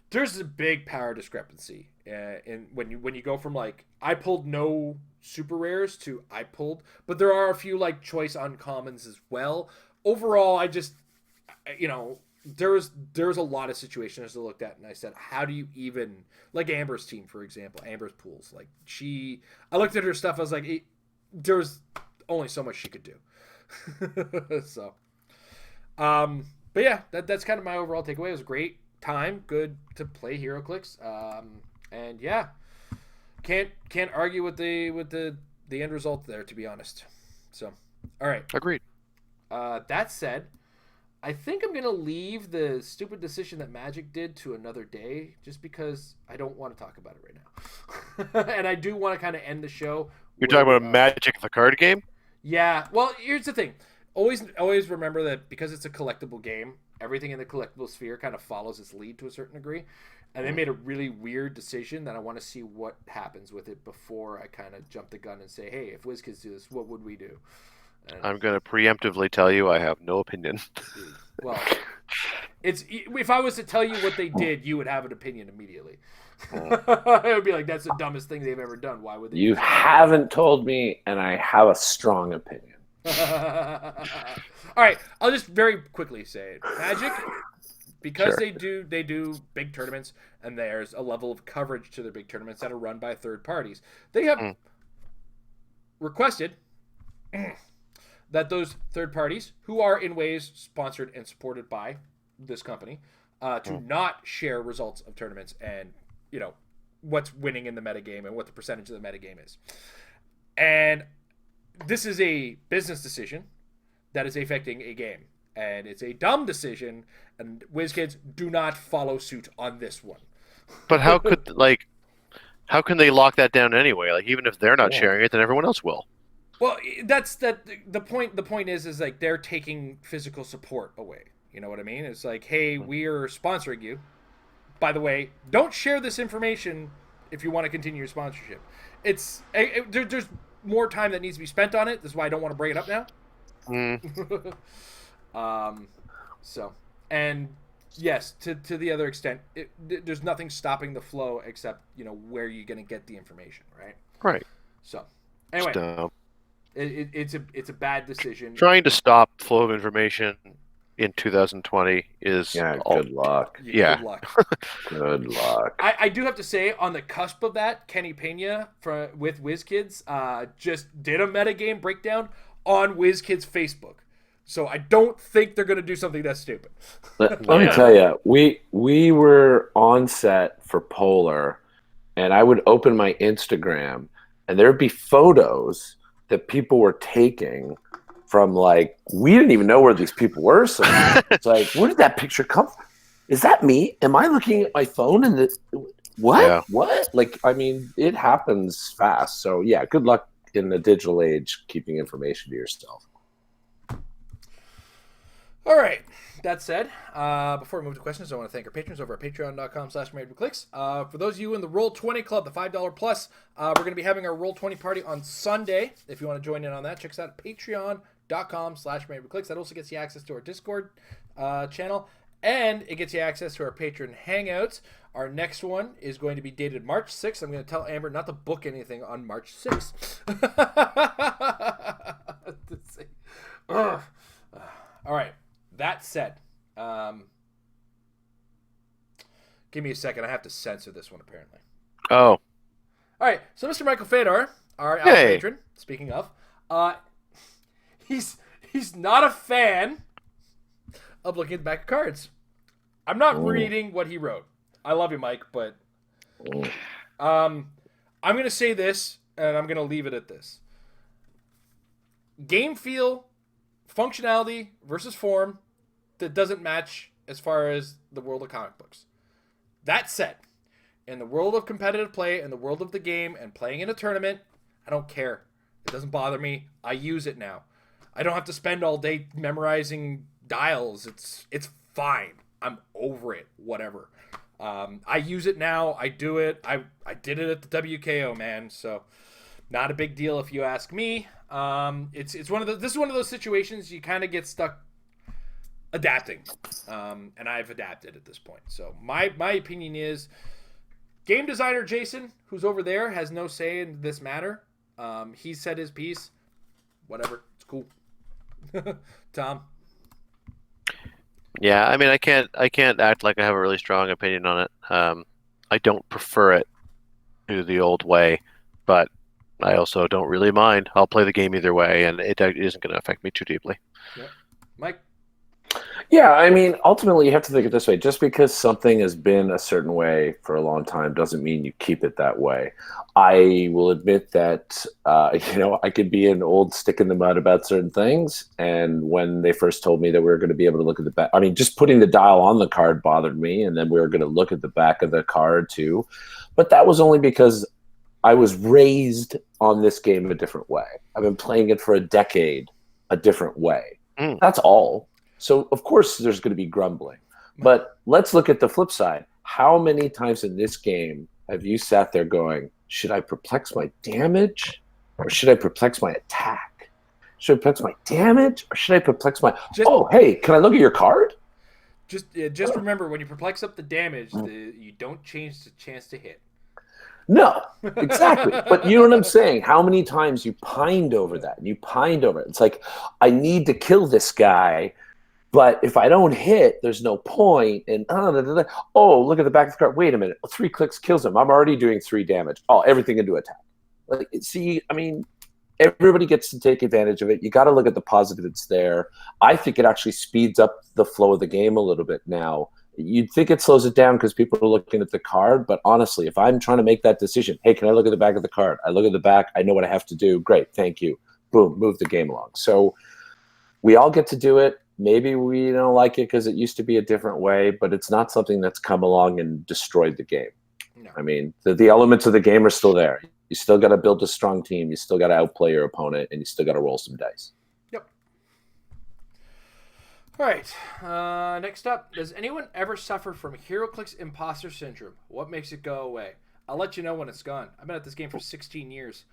[SPEAKER 3] there's a big power discrepancy in when you go from I pulled no super rares to but there are a few choice uncommons as well. Overall, I just there's a lot of situations I looked at and I said, how do you even Amber's team, for example, Amber's pools, I looked at her stuff, I was like, there's only so much she could do. So But yeah, that's kind of my overall takeaway. It was a great time, good to play HeroClix, and yeah, can't argue with the end result there, to be honest. So, all right.
[SPEAKER 2] Agreed.
[SPEAKER 3] That said, I think I'm gonna leave the stupid decision that Magic did to another day, just because I don't want to talk about it right now, and I do want to kind of end the show.
[SPEAKER 2] You're talking about Magic the card game?
[SPEAKER 3] Yeah. Well, here's the thing. Always remember that because it's a collectible game, everything in the collectible sphere kind of follows its lead to a certain degree. And they made a really weird decision that I want to see what happens with it before I kind of jump the gun and say, hey, if WizKids do this, what would we do? And
[SPEAKER 2] I'm going to preemptively tell you I have no opinion.
[SPEAKER 3] well, if I was to tell you what they did, you would have an opinion immediately. It would be like, that's the dumbest thing they've ever done. Why would they?
[SPEAKER 1] You haven't told me, and I have a strong opinion.
[SPEAKER 3] All right, I'll just very quickly say it. Magic, because
[SPEAKER 2] Sure.
[SPEAKER 3] they do big tournaments, and there's a level of coverage to their big tournaments that are run by third parties. They have requested that those third parties, who are in ways sponsored and supported by this company, to not share results of tournaments and what's winning in the metagame and what the percentage of the metagame is. And this is a business decision that is affecting a game, and it's a dumb decision, and WizKids do not follow suit on this one.
[SPEAKER 2] But how can they lock that down anyway? Like, even if they're not sharing it, then everyone else will.
[SPEAKER 3] Well, the point. The point is like they're taking physical support away. You know what I mean? It's like, hey, we're sponsoring you. By the way, don't share this information if you want to continue your sponsorship. There's more time that needs to be spent on it. This is why I don't want to bring it up now. So, and yes, to the other extent, there's nothing stopping the flow except where you're going to get the information, right?
[SPEAKER 2] Right.
[SPEAKER 3] So, anyway, it's a bad decision.
[SPEAKER 2] Trying to stop flow of information in 2020 is
[SPEAKER 1] good luck.
[SPEAKER 2] Yeah.
[SPEAKER 3] Good luck.
[SPEAKER 1] Good luck.
[SPEAKER 3] I do have to say, on the cusp of that, Kenny Pena with WizKids just did a metagame breakdown on WizKids Facebook. So I don't think they're going to do something that's stupid.
[SPEAKER 1] Let me tell you, we were on set for Polar, and I would open my Instagram, and there'd be photos that people were taking from, like, we didn't even know where these people were. So it's like, where did that picture come from? Is that me? Am I looking at my phone and what?
[SPEAKER 2] Yeah.
[SPEAKER 1] What? Like, I mean, it happens fast. So yeah, good luck in the digital age keeping information to yourself.
[SPEAKER 3] All right. That said, before we move to questions, I want to thank our patrons over at patreon.com/marriedwithclicks. For those of you in the Roll20 Club, the $5 plus, we're going to be having our Roll20 party on Sunday. If you want to join in on that, check us out at patreon.com/marriedwithclicks. That also gets you access to our Discord channel, and it gets you access to our patron hangouts. Our next one is going to be dated March 6th. I'm going to tell Amber not to book anything on March 6th. All right. That said, give me a second. I have to censor this one, apparently.
[SPEAKER 2] Oh.
[SPEAKER 3] All right. So Mr. Michael Fedor, our patron, speaking of, he's not a fan of looking at the back of cards. I'm not reading what he wrote. I love you, Mike, but I'm going to say this, and I'm going to leave it at this. Game feel, functionality versus form that doesn't match as far as the world of comic books. That said, in the world of competitive play, in the world of the game, and playing in a tournament, I don't care. It doesn't bother me. I use it now. I don't have to spend all day memorizing dials. It's fine. I'm over it. Whatever. I use it now. I do it. I did it at the WKO, man. So not a big deal if you ask me. This is one of those situations you kind of get stuck adapting, and I've adapted at this point. So my opinion is, game designer Jason, who's over there, has no say in this matter. He said his piece. Whatever, it's cool. Tom.
[SPEAKER 2] Yeah, I mean, I can't act like I have a really strong opinion on it. I don't prefer it to the old way, but I also don't really mind. I'll play the game either way, and it isn't going to affect me too deeply.
[SPEAKER 3] Yep. Mike?
[SPEAKER 1] Yeah, I mean, ultimately, you have to think it this way. Just because something has been a certain way for a long time doesn't mean you keep it that way. I will admit that, I could be an old stick in the mud about certain things. And when they first told me that we were going to be able to look at the back, I mean, just putting the dial on the card bothered me. And then we were going to look at the back of the card too. But that was only because I was raised on this game a different way. I've been playing it for a decade a different way.
[SPEAKER 2] Mm.
[SPEAKER 1] That's all. So, of course, there's going to be grumbling. But let's look at the flip side. How many times in this game have you sat there going, should I perplex my damage or should I perplex my attack? Should I perplex my damage or should I perplex my. Oh, hey, can I look at your card?
[SPEAKER 3] Just remember, when you perplex up the damage, you don't change the chance to hit.
[SPEAKER 1] No, exactly. But you know what I'm saying? How many times you pined over that? You pined over it. It's like, I need to kill this guy. But if I don't hit, there's no point. And oh, look at the back of the card. Wait a minute. 3 clicks kills him. I'm already doing 3 damage. Oh, everything into attack. Like, see, I mean, everybody gets to take advantage of it. You got to look at the positive that's there. I think it actually speeds up the flow of the game a little bit now. You'd think it slows it down because people are looking at the card. But honestly, if I'm trying to make that decision, hey, can I look at the back of the card? I look at the back. I know what I have to do. Great. Thank you. Boom. Move the game along. So we all get to do it. Maybe we don't like it because it used to be a different way, but it's not something that's come along and destroyed the game. No. I mean, the elements of the game are still there. You still got to build a strong team. You still got to outplay your opponent, and you still got to roll some dice.
[SPEAKER 3] Yep. All right. Next up, does anyone ever suffer from HeroClix imposter syndrome? What makes it go away? I'll let you know when it's gone. I've been at this game for 16 years.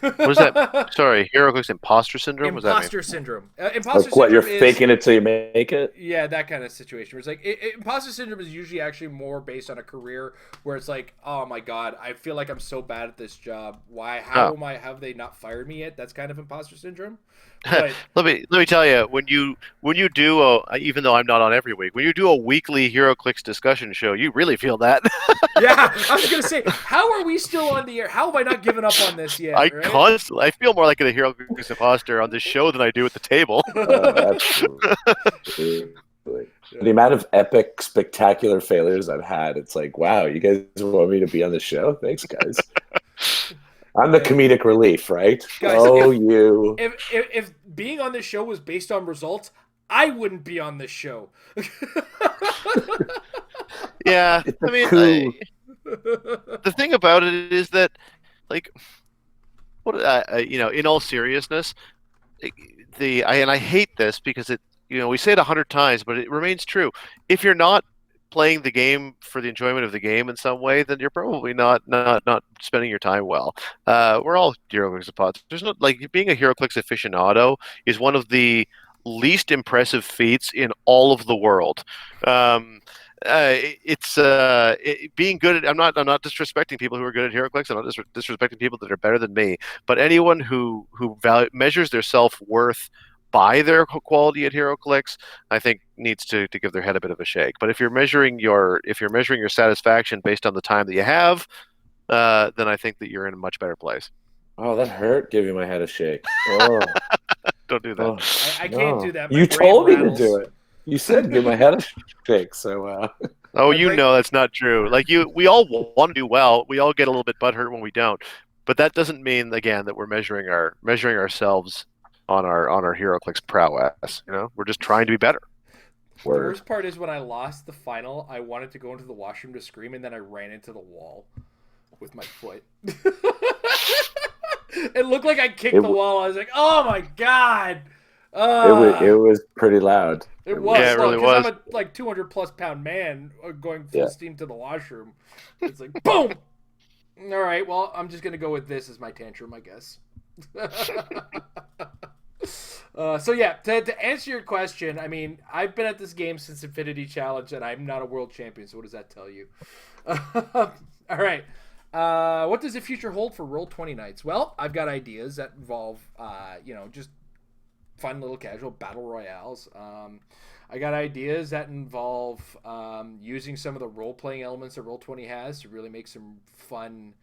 [SPEAKER 2] What is that? Sorry, HeroClix imposter syndrome?
[SPEAKER 3] Imposter syndrome. Imposter
[SPEAKER 1] like what,
[SPEAKER 3] syndrome
[SPEAKER 1] you're
[SPEAKER 3] is,
[SPEAKER 1] faking it till you make it?
[SPEAKER 3] Yeah, that kind of situation. Where it's like, imposter syndrome is usually actually more based on a career where it's like, oh my god, I feel like I'm so bad at this job. Why? Have they not fired me yet? That's kind of imposter syndrome. But
[SPEAKER 2] let me tell you, when you do even though I'm not on every week, when you do a weekly HeroClix discussion show, you really feel that.
[SPEAKER 3] Yeah, I was gonna say, how are we still on the air? How have I not given up on this yet?
[SPEAKER 2] I feel more like a HeroClix imposter on this show than I do at the table.
[SPEAKER 1] Absolutely. The amount of epic, spectacular failures I've had, it's like, wow, you guys want me to be on the show? Thanks, guys. I'm the comedic relief, right?
[SPEAKER 3] Guys,
[SPEAKER 1] you.
[SPEAKER 3] If being on this show was based on results, I wouldn't be on this show.
[SPEAKER 2] Yeah, I mean, the thing about it is that, like, in all seriousness, and I hate this because we say it 100 times, but it remains true. If you're not playing the game for the enjoyment of the game in some way, then you're probably not spending your time well. We're all HeroClix pods. There's not, like, being a HeroClix aficionado is one of the least impressive feats in all of the world. Being good at. I'm not disrespecting people who are good at HeroClix. I'm not disrespecting people that are better than me. But anyone who measures their self-worth by their quality at HeroClix, I think needs to give their head a bit of a shake. But if you're measuring your satisfaction based on the time that you have, then I think that you're in a much better place.
[SPEAKER 1] Oh, that hurt giving my head a shake. Oh.
[SPEAKER 2] Don't do that.
[SPEAKER 3] Oh, I can't do that.
[SPEAKER 1] You told me to do it. You said give my head a shake. So.
[SPEAKER 2] That's not true. Like, we all want to do well. We all get a little bit butthurt when we don't. But that doesn't mean, again, that we're measuring ourselves on our HeroClix prowess. We're just trying to be better.
[SPEAKER 3] The worst part is when I lost the final, I wanted to go into the washroom to scream, and then I ran into the wall with my foot. It looked like I kicked the wall. I was like, "Oh my god!"
[SPEAKER 1] It was pretty loud.
[SPEAKER 3] It was.
[SPEAKER 2] Yeah, it really was.
[SPEAKER 3] I'm a 200+ pound man going full steam to the washroom. It's like boom. All right. Well, I'm just gonna go with this as my tantrum, I guess. So yeah, to answer your question, I mean, I've been at this game since Infinity Challenge, and I'm not a world champion. So what does that tell you? All right. What does the future hold for Roll20 nights? Well, I've got ideas that involve, just fun little casual battle royales. I got ideas that involve using some of the role-playing elements that Roll20 has to really make some fun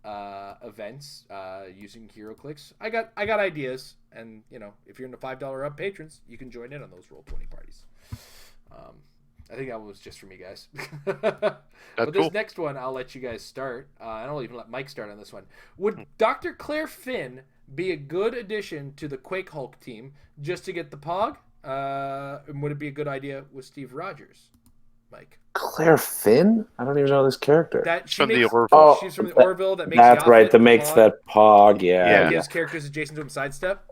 [SPEAKER 3] events using HeroClix. I got ideas, and if you're into $5 up patrons, you can join in on those Roll20 parties. I think that was just for me, guys. But this
[SPEAKER 2] cool.
[SPEAKER 3] next one, I'll let you guys start. I'll even let Mike start on this one. Would Dr. Claire Finn be a good addition to the Quake Hulk team just to get the Pog? And would it be a good idea with Steve Rogers, Mike?
[SPEAKER 1] Claire Finn? I don't even know this character.
[SPEAKER 2] The Orville.
[SPEAKER 3] She's from the Orville that makes
[SPEAKER 1] that's
[SPEAKER 3] the
[SPEAKER 1] right. That
[SPEAKER 3] Pog.
[SPEAKER 1] makes that Pog. Yeah.
[SPEAKER 3] Gives characters adjacent to him sidestep.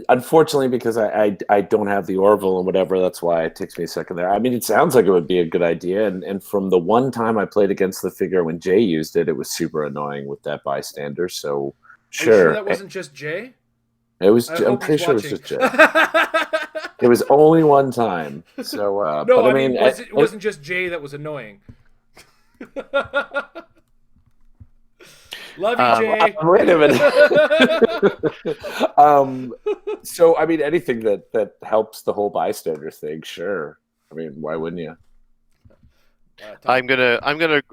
[SPEAKER 1] Unfortunately, because I don't have the Orville and whatever, that's why it takes me a second there. I mean, it sounds like it would be a good idea. And from the one time I played against the figure when Jay used it, it was super annoying with that bystander. So sure.
[SPEAKER 3] Are you sure that wasn't just Jay?
[SPEAKER 1] It was. I'm pretty sure it was just Jay. It was only one time. So
[SPEAKER 3] no,
[SPEAKER 1] but
[SPEAKER 3] I mean, it wasn't just Jay that was annoying. Love you, Jay.
[SPEAKER 1] Wait a minute. So I mean, anything that helps the whole bystander thing, sure. I mean, why wouldn't you?
[SPEAKER 2] I'm gonna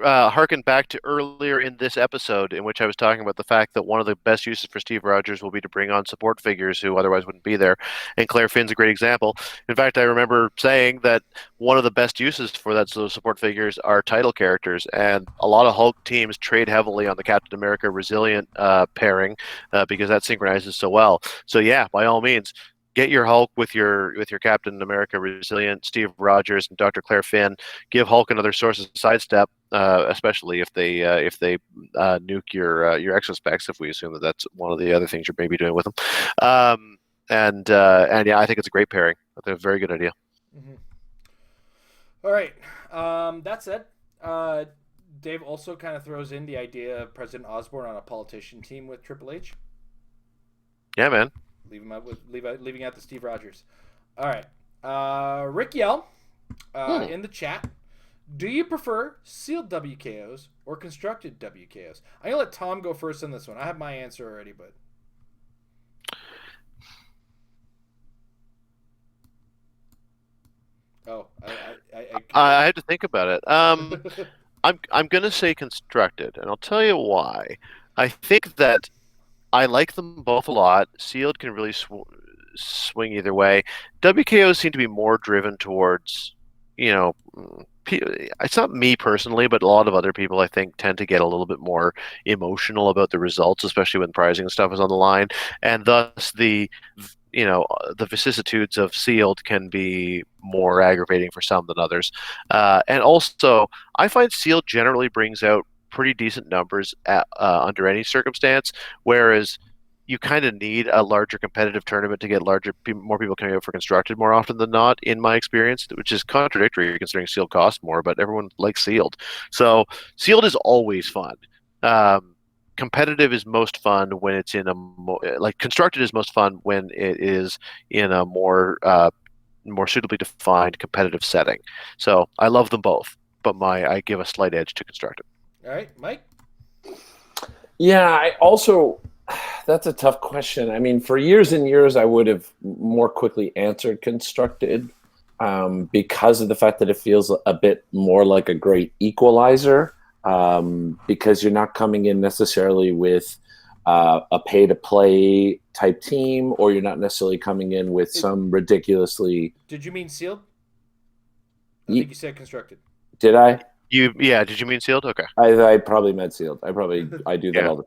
[SPEAKER 2] harken back to earlier in this episode in which I was talking about the fact that one of the best uses for Steve Rogers will be to bring on support figures who otherwise wouldn't be there, and Claire Finn's a great example. In fact, I remember saying that one of the best uses for those support figures are title characters, and a lot of Hulk teams trade heavily on the Captain America Resilient pairing because that synchronizes so well. So yeah, by all means, get your Hulk with your Captain America Resilient, Steve Rogers, and Dr. Claire Finn. Give Hulk another source of sidestep, especially if they nuke your exospecs. If we assume that that's one of the other things you're maybe doing with them, and yeah, I think it's a great pairing. It's a very good idea.
[SPEAKER 3] Mm-hmm. All right, that said, Dave also kind of throws in the idea of President Osborn on a politician team with Triple H.
[SPEAKER 2] Yeah, man.
[SPEAKER 3] Leaving out the Steve Rogers. All right. Rick Yell in the chat. Do you prefer sealed WKOs or constructed WKOs? I'm going to let Tom go first on this one. I have my answer already, but... Oh,
[SPEAKER 2] I had to think about it. I'm going to say constructed, and I'll tell you why. I think that I like them both a lot. Sealed can really swing either way. WKOs seem to be more driven towards, it's not me personally, but a lot of other people I think tend to get a little bit more emotional about the results, especially when pricing and stuff is on the line, and thus the vicissitudes of sealed can be more aggravating for some than others. And also, I find sealed generally brings out pretty decent numbers under any circumstance, whereas you kind of need a larger competitive tournament to get more people coming out for constructed more often than not, in my experience, which is contradictory considering sealed costs more, but everyone likes sealed. So sealed is always fun. Competitive is most fun when it's in constructed is most fun when it is in a more suitably defined competitive setting. So I love them both, but I give a slight edge to constructed.
[SPEAKER 3] All right, Mike?
[SPEAKER 1] Yeah, that's a tough question. I mean, for years and years, I would have more quickly answered constructed because of the fact that it feels a bit more like a great equalizer because you're not coming in necessarily with a pay-to-play type team, or you're not necessarily coming in with some ridiculously... Did
[SPEAKER 3] you mean sealed? I think you said constructed.
[SPEAKER 1] Did I?
[SPEAKER 2] Did you mean sealed? Okay.
[SPEAKER 1] I probably meant sealed. I do that all the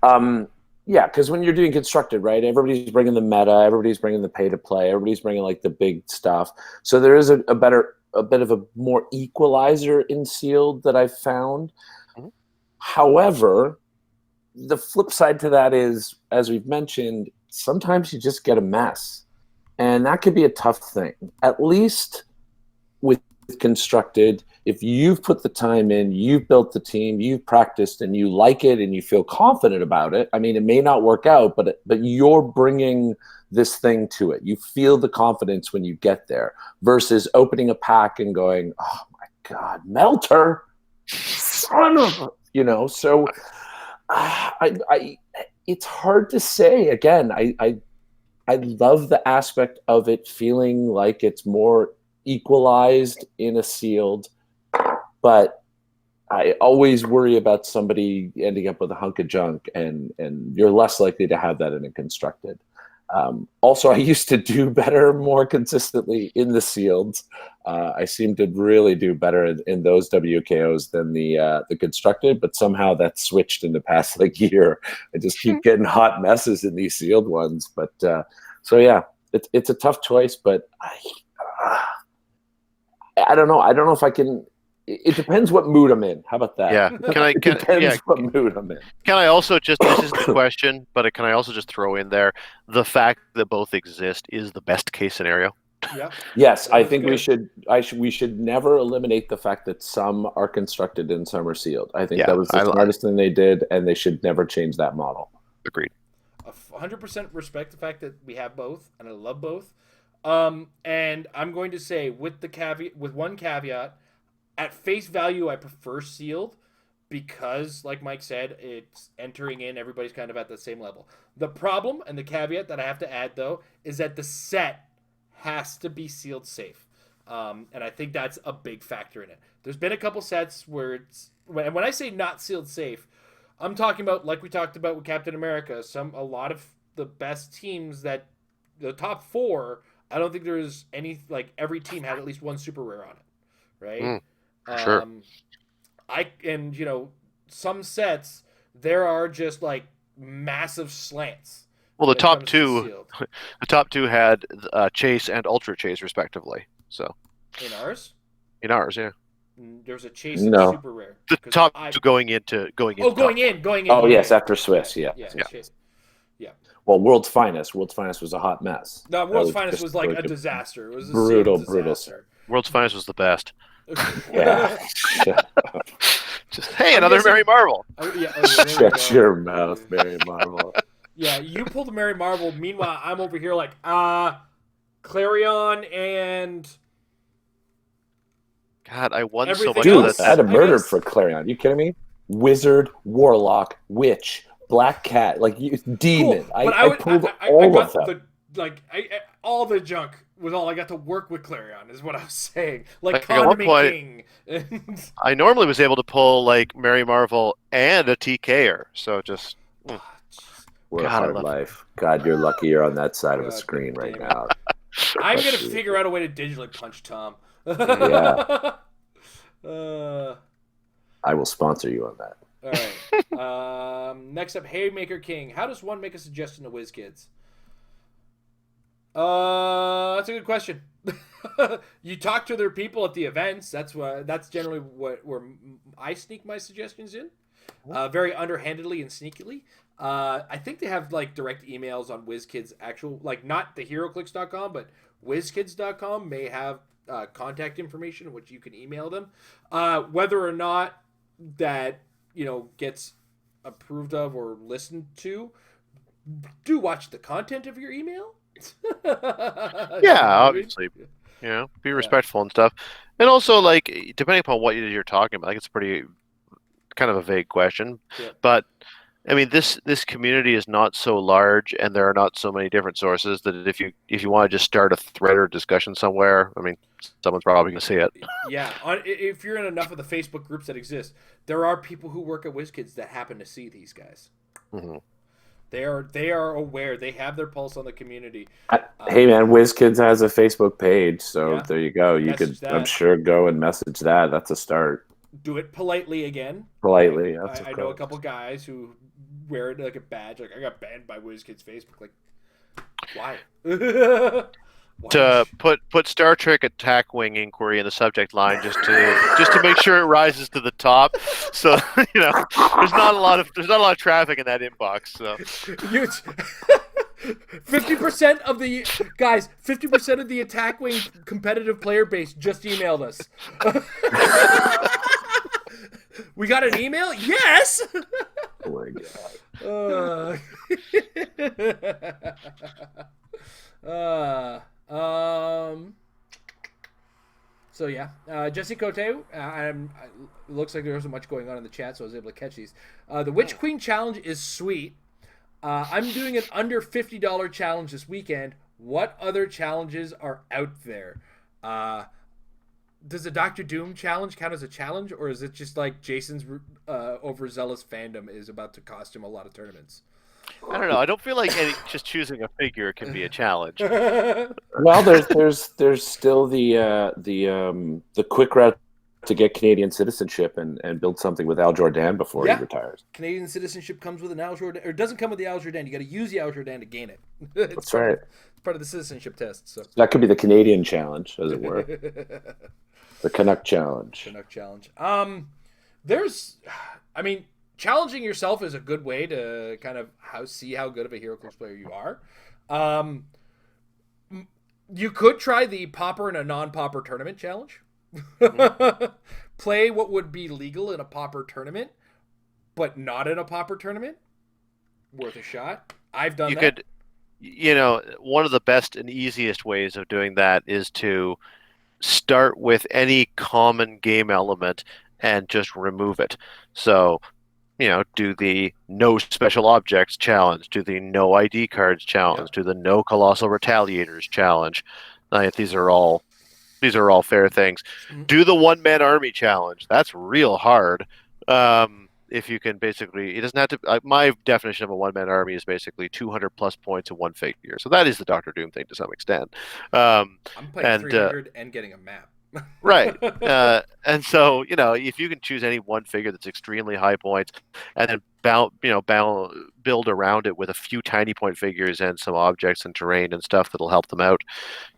[SPEAKER 1] time. Yeah, because when you're doing constructed, right, everybody's bringing the meta, everybody's bringing the pay-to-play, everybody's bringing like the big stuff. So there is a bit of a more equalizer in sealed that I've found. Mm-hmm. However, the flip side to that is, as we've mentioned, sometimes you just get a mess, and that could be a tough thing. At least with constructed, if you've put the time in, you've built the team, you've practiced, and you like it and you feel confident about it, I mean, it may not work out, but you're bringing this thing to it. You feel the confidence when you get there versus opening a pack and going, oh my God, Melter, son of a, so it's hard to say. Again, I love the aspect of it feeling like it's more equalized in a sealed, but I always worry about somebody ending up with a hunk of junk, and you're less likely to have that in a constructed. Also, I used to do better more consistently in the sealed. I seem to really do better in those WKOs than the constructed, but somehow that switched in the past like year. I just keep getting hot messes in these sealed ones. But so yeah, it's a tough choice, but I don't know. I don't know if I can. It depends what mood I'm in. How about that?
[SPEAKER 2] Yeah.
[SPEAKER 1] It depends what mood I'm in.
[SPEAKER 2] Can I also just, this isn't the question, but can I also just throw in there, the fact that both exist is the best case scenario?
[SPEAKER 3] Yeah.
[SPEAKER 1] Yes, I think
[SPEAKER 3] good.
[SPEAKER 1] we should never eliminate the fact that some are constructed and some are sealed. I think
[SPEAKER 2] Yeah,
[SPEAKER 1] that was the smartest thing they did, and they should never change that model.
[SPEAKER 2] Agreed.
[SPEAKER 3] 100% respect the fact that we have both, and I love both. And I'm going to say with one caveat, at face value, I prefer sealed because, like Mike said, it's entering in. Everybody's kind of at the same level. The problem and the caveat that I have to add, though, is that the set has to be sealed safe. And I think that's a big factor in it. There's been a couple sets where when I say not sealed safe, I'm talking about, like we talked about with Captain America, a lot of the best teams that the top 4, I don't think there's any, like, every team had at least one super rare on it, right?
[SPEAKER 2] Sure.
[SPEAKER 3] Some sets there are just like massive slants.
[SPEAKER 2] Well, the top two had Chase and Ultra Chase respectively. So
[SPEAKER 3] in ours,
[SPEAKER 2] yeah.
[SPEAKER 3] There's a Chase and super rare.
[SPEAKER 2] The top two going in.
[SPEAKER 3] Going in.
[SPEAKER 1] Oh yes, after Swiss, yeah. Well, World's Finest was a hot mess.
[SPEAKER 3] No, World's Finest was like a disaster. It was a
[SPEAKER 1] brutal.
[SPEAKER 2] World's Finest was the best.
[SPEAKER 1] Yeah.
[SPEAKER 2] Just another Mary Marvel.
[SPEAKER 1] Shut your mouth, Mary Marvel.
[SPEAKER 3] Yeah, you pulled a Mary Marvel. Meanwhile, I'm over here like Clarion and.
[SPEAKER 2] God, I won so much.
[SPEAKER 1] Dude, I had a murder for Clarion. Are you kidding me? Wizard, Warlock, Witch, Black Cat, Demon.
[SPEAKER 3] Cool.
[SPEAKER 1] I pulled all of them.
[SPEAKER 3] All the junk was all I got to work with Clarion, is what I was saying. Like
[SPEAKER 2] at one point,
[SPEAKER 3] King.
[SPEAKER 2] I normally was able to pull Mary Marvel and a TKer, so just.
[SPEAKER 1] What a hard life. God, you're lucky you're on that side of the screen right now.
[SPEAKER 3] I'm going to figure out a way to digitally punch Tom.
[SPEAKER 1] Yeah. I will sponsor you on that.
[SPEAKER 3] All right. Next up, Haymaker King. How does one make a suggestion to WizKids? That's a good question. You talk to their people at the events. That's generally where I sneak my suggestions in. Very underhandedly and sneakily. I think they have direct emails on WizKids actual, not the HeroClix.com, but WizKids.com may have contact information in which you can email them. Whether or not that gets approved of or listened to, do watch the content of your email.
[SPEAKER 2] Yeah, obviously. Be respectful and stuff. And also, depending upon what you're talking about, it's pretty kind of a vague question. Yeah. But I mean, this community is not so large, and there are not so many different sources that if you want to just start a thread or discussion somewhere, I mean, someone's probably going to see it.
[SPEAKER 3] Yeah, if you're in enough of the Facebook groups that exist, there are people who work at WizKids that happen to see these guys.
[SPEAKER 2] Mm-hmm.
[SPEAKER 3] They are aware. They have their pulse on the community.
[SPEAKER 1] Hey man, WizKids has a Facebook page, so there you go. You could, I'm sure, go and message that. That's a start.
[SPEAKER 3] Do it politely again.
[SPEAKER 1] Politely,
[SPEAKER 3] I know a couple guys who wear it like a badge. I got banned by WizKids Facebook. Why?
[SPEAKER 2] To put Star Trek Attack Wing inquiry in the subject line just to make sure it rises to the top. So there's not a lot of traffic in that inbox. So
[SPEAKER 3] 50% of the guys, 50% of the Attack Wing competitive player base just emailed us. We got an email? Yes.
[SPEAKER 1] Oh my
[SPEAKER 3] god. So yeah, Jesse Cote. It looks like there wasn't much going on in the chat, so I was able to catch these. The Witch Queen challenge is sweet. I'm doing an under $50 challenge this weekend. What other challenges are out there? does the Doctor Doom challenge count as a challenge, or is it just like Jason's overzealous fandom is about to cost him a lot of tournaments?
[SPEAKER 2] I don't know. I don't feel like just choosing a figure can be a challenge.
[SPEAKER 1] Well, there's still the quick route to get Canadian citizenship and build something with Al Jordan before he retires.
[SPEAKER 3] Canadian citizenship comes with an Al Jordan, or it doesn't come with the Al Jordan. You got to use the Al Jordan to gain it.
[SPEAKER 1] That's right.
[SPEAKER 3] It's part of the citizenship test. So
[SPEAKER 1] that could be the Canadian challenge, as it were. The Canuck challenge.
[SPEAKER 3] Canuck challenge. I mean, challenging yourself is a good way to kind of see how good of a HeroClix player you are. You could try the popper and a non-popper tournament challenge. Play what would be legal in a popper tournament, but not in a popper tournament. Worth a shot. I've done that.
[SPEAKER 2] One of the best and easiest ways of doing that is to start with any common game element and just remove it. So, do the no special objects challenge, do the no ID cards challenge, do the no colossal retaliators challenge. These are all fair things. Do the one-man army challenge. That's real hard. If you can basically, it doesn't have to. My definition of a one-man army is basically 200 plus points in one figure. So that is the Doctor Doom thing to some extent.
[SPEAKER 3] I'm playing 300 and getting a map.
[SPEAKER 2] Right. And so, if you can choose any one figure that's extremely high points and then build around it with a few tiny point figures and some objects and terrain and stuff that'll help them out,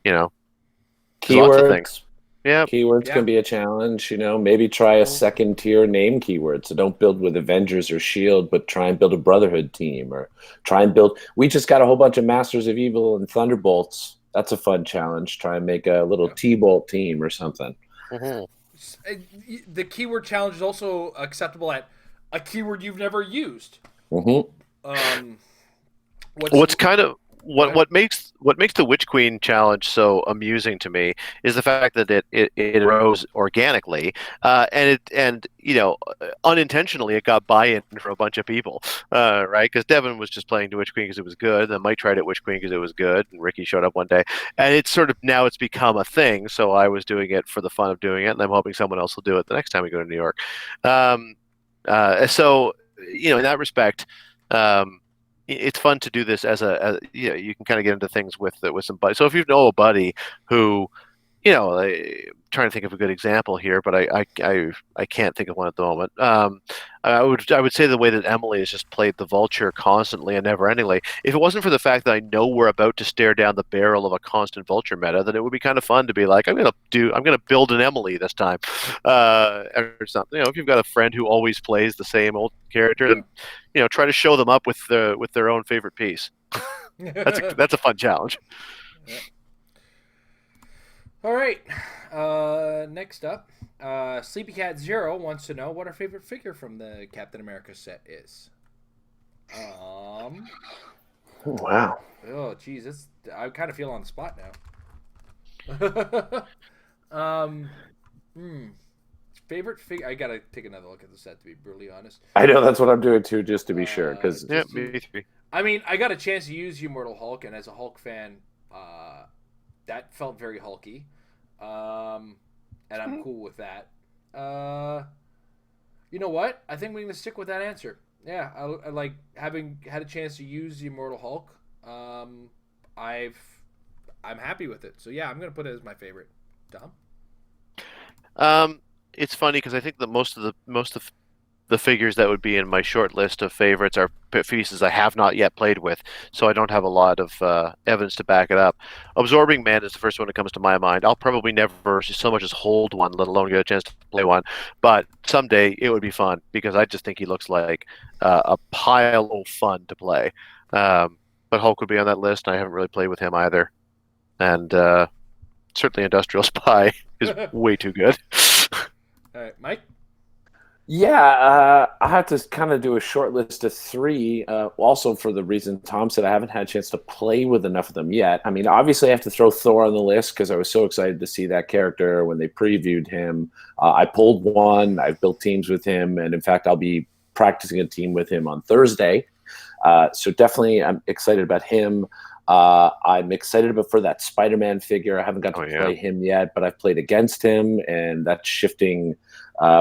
[SPEAKER 1] Keywords.
[SPEAKER 2] Lots of things. Yeah.
[SPEAKER 1] Keywords can be a challenge, maybe try a second tier name keyword. So don't build with Avengers or Shield, but try and build a Brotherhood team, or try and build. We just got a whole bunch of Masters of Evil and Thunderbolts. That's a fun challenge. Try and make a little T-Bolt team or something.
[SPEAKER 3] Mm-hmm. The keyword challenge is also acceptable at a keyword you've never used.
[SPEAKER 1] Mm-hmm.
[SPEAKER 2] What makes the Witch Queen challenge so amusing to me is the fact that it arose organically, and unintentionally it got buy-in from a bunch of people, right? Because Devin was just playing the Witch Queen because it was good, and then Mike tried it Witch Queen because it was good, and Ricky showed up one day, and it's now it's become a thing. So I was doing it for the fun of doing it, and I'm hoping someone else will do it the next time we go to New York. So in that respect. It's fun to do this as you can kind of get into things with some buddies. So if you know a buddy who, trying to think of a good example here, but I can't think of one at the moment. I would say the way that Emily has just played the Vulture constantly and never-endingly. If it wasn't for the fact that I know we're about to stare down the barrel of a constant Vulture meta, then it would be kind of fun to be like, I'm gonna build an Emily this time, or something. If you've got a friend who always plays the same old character, then try to show them up with their own favorite piece. That's a fun challenge.
[SPEAKER 3] Yeah. All right. Next up, Sleepy Cat Zero wants to know what our favorite figure from the Captain America set is.
[SPEAKER 1] Wow.
[SPEAKER 3] Oh, geez, I kind of feel on the spot now. Favorite figure? I gotta take another look at the set to be brutally honest.
[SPEAKER 1] I know, that's what I'm doing too, just to be sure. Because
[SPEAKER 2] me too.
[SPEAKER 3] I mean, I got a chance to use Immortal Hulk, and as a Hulk fan, that felt very hulky, and I'm cool with that. You know what? I think we're gonna stick with that answer. Yeah, I like having had a chance to use the Immortal Hulk. I'm happy with it. So yeah, I'm gonna put it as my favorite. Dom?
[SPEAKER 2] It's funny because I think that most of the figures that would be in my short list of favorites are pieces I have not yet played with, so I don't have a lot of evidence to back it up. Absorbing Man is the first one that comes to my mind. I'll probably never so much as hold one, let alone get a chance to play one, but someday it would be fun because I just think he looks like a pile of fun to play. But Hulk would be on that list, and I haven't really played with him either. And certainly Industrial Spy is way too good.
[SPEAKER 3] All right, Mike?
[SPEAKER 1] Yeah, I have to kind of do a short list of 3. Also, for the reason Tom said, I haven't had a chance to play with enough of them yet. I mean, obviously, I have to throw Thor on the list because I was so excited to see that character when they previewed him. I pulled one. I've built teams with him, and in fact, I'll be practicing a team with him on Thursday. So definitely, I'm excited about him. I'm excited for that Spider-Man figure. I haven't got to play him yet, but I've played against him, and that shifting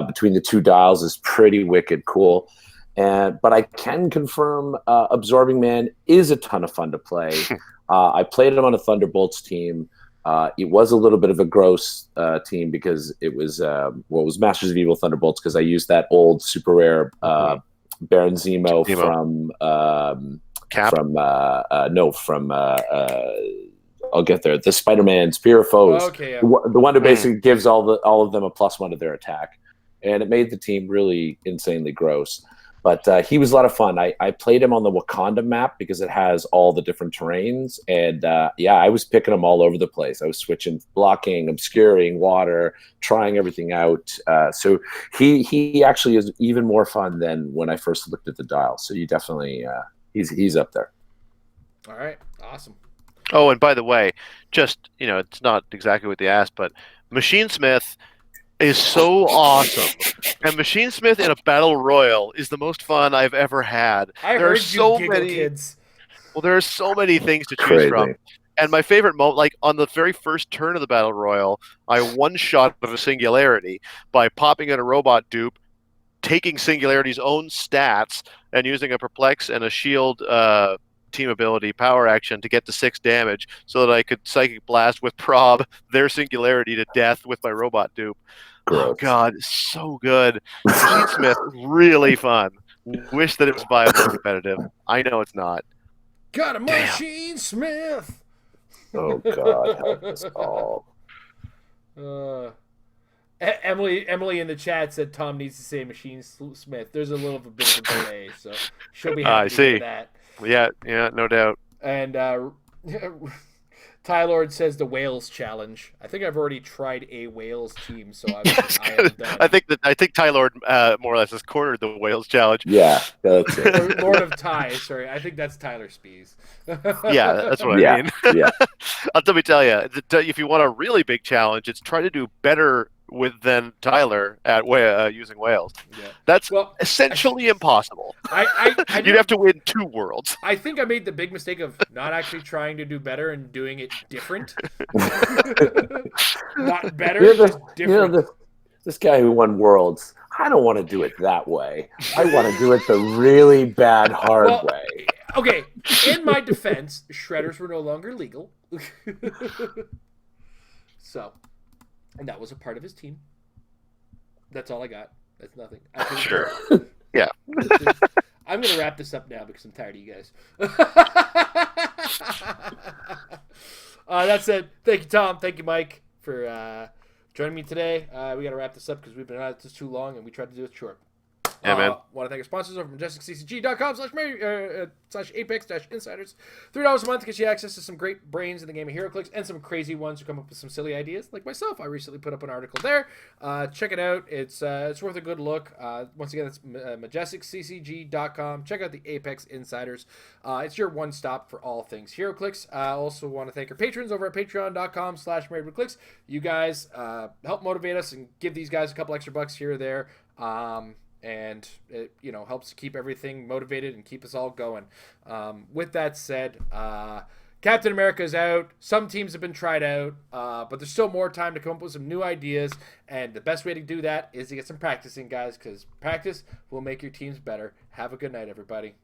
[SPEAKER 1] between the two dials is pretty wicked cool. But I can confirm Absorbing Man is a ton of fun to play. I played him on a Thunderbolts team. It was a little bit of a gross team because it was it was Masters of Evil Thunderbolts, because I used that old super rare Baron Zemo from
[SPEAKER 2] Cap?
[SPEAKER 1] I'll get there. The Spider-Man Spear of Foes.
[SPEAKER 3] Okay, yeah.
[SPEAKER 1] The one who basically gives all of them a +1 to their attack, and it made the team really insanely gross. But he was a lot of fun. I played him on the Wakanda map because it has all the different terrains. And I was picking him all over the place. I was switching, blocking, obscuring, water, trying everything out. So he actually is even more fun than when I first looked at the dial. So you definitely, he's up there.
[SPEAKER 3] All right. Awesome.
[SPEAKER 2] Oh, and by the way, just, it's not exactly what they asked, but Machine Smith is so awesome. And Machine Smith in a battle royal is the most fun I've ever had.
[SPEAKER 3] There are so many kids.
[SPEAKER 2] Well, there are so many things to choose from. And my favorite moment, like on the very first turn of the battle royal, I one-shot of a Singularity by popping in a robot dupe, taking Singularity's own stats, and using a Perplex and a Shield team ability power action to get to 6 damage so that I could Psychic Blast with Prob their Singularity to death with my robot dupe.
[SPEAKER 1] Gross.
[SPEAKER 2] Oh god, so good. Machine Smith, really fun. Wish that it was viable and competitive. I know it's not.
[SPEAKER 3] Got a Machine Smith.
[SPEAKER 1] Oh god, help us all.
[SPEAKER 3] Emily in the chat said Tom needs to say Machine Smith. There's a little bit of a delay, so she'll be happy to hear that.
[SPEAKER 2] Yeah, no doubt.
[SPEAKER 3] And Ty Lord says the Wales challenge. I think I've already tried a Wales team, so I am done.
[SPEAKER 2] I think Ty Lord more or less has cornered the Wales challenge.
[SPEAKER 1] Yeah, that's it.
[SPEAKER 3] Lord of Ty. Sorry, I think that's Tyler Spees.
[SPEAKER 2] Yeah, that's what I mean.
[SPEAKER 1] Yeah.
[SPEAKER 2] Let me tell you, if you want a really big challenge, it's try to do better than Tyler at using Wales. Yeah. That's essentially impossible. You'd have to win 2 worlds.
[SPEAKER 3] I think I made the big mistake of not actually trying to do better and doing it different. Not better, just different.
[SPEAKER 1] This guy who won Worlds, I don't want to do it that way. I want to do it the really bad, hard way.
[SPEAKER 3] Okay, in my defense, shredders were no longer legal. So... and that was a part of his team. That's all I got. That's nothing.
[SPEAKER 2] Sure. Yeah.
[SPEAKER 3] I'm going to wrap this up now because I'm tired of you guys. That said, thank you, Tom. Thank you, Mike, for joining me today. We got to wrap this up because we've been at this too long and we tried to do it short.
[SPEAKER 2] Yeah, man.
[SPEAKER 3] Want to thank our sponsors over from MajesticCCG.com/Apex-Insiders. $3 a month gets you access to some great brains in the game of HeroClix and some crazy ones who come up with some silly ideas, like myself. I recently put up an article there. Check it out. It's worth a good look. Once again, that's MajesticCCG.com. Check out the Apex Insiders. It's your one stop for all things HeroClix. I also want to thank our patrons over at Patreon.com/MarriedWithClicks. You guys help motivate us and give these guys a couple extra bucks here or there. And it helps to keep everything motivated and keep us all going. With that said, Captain America is out. Some teams have been tried out, but there's still more time to come up with some new ideas. And the best way to do that is to get some practicing, guys, because practice will make your teams better. Have a good night, everybody.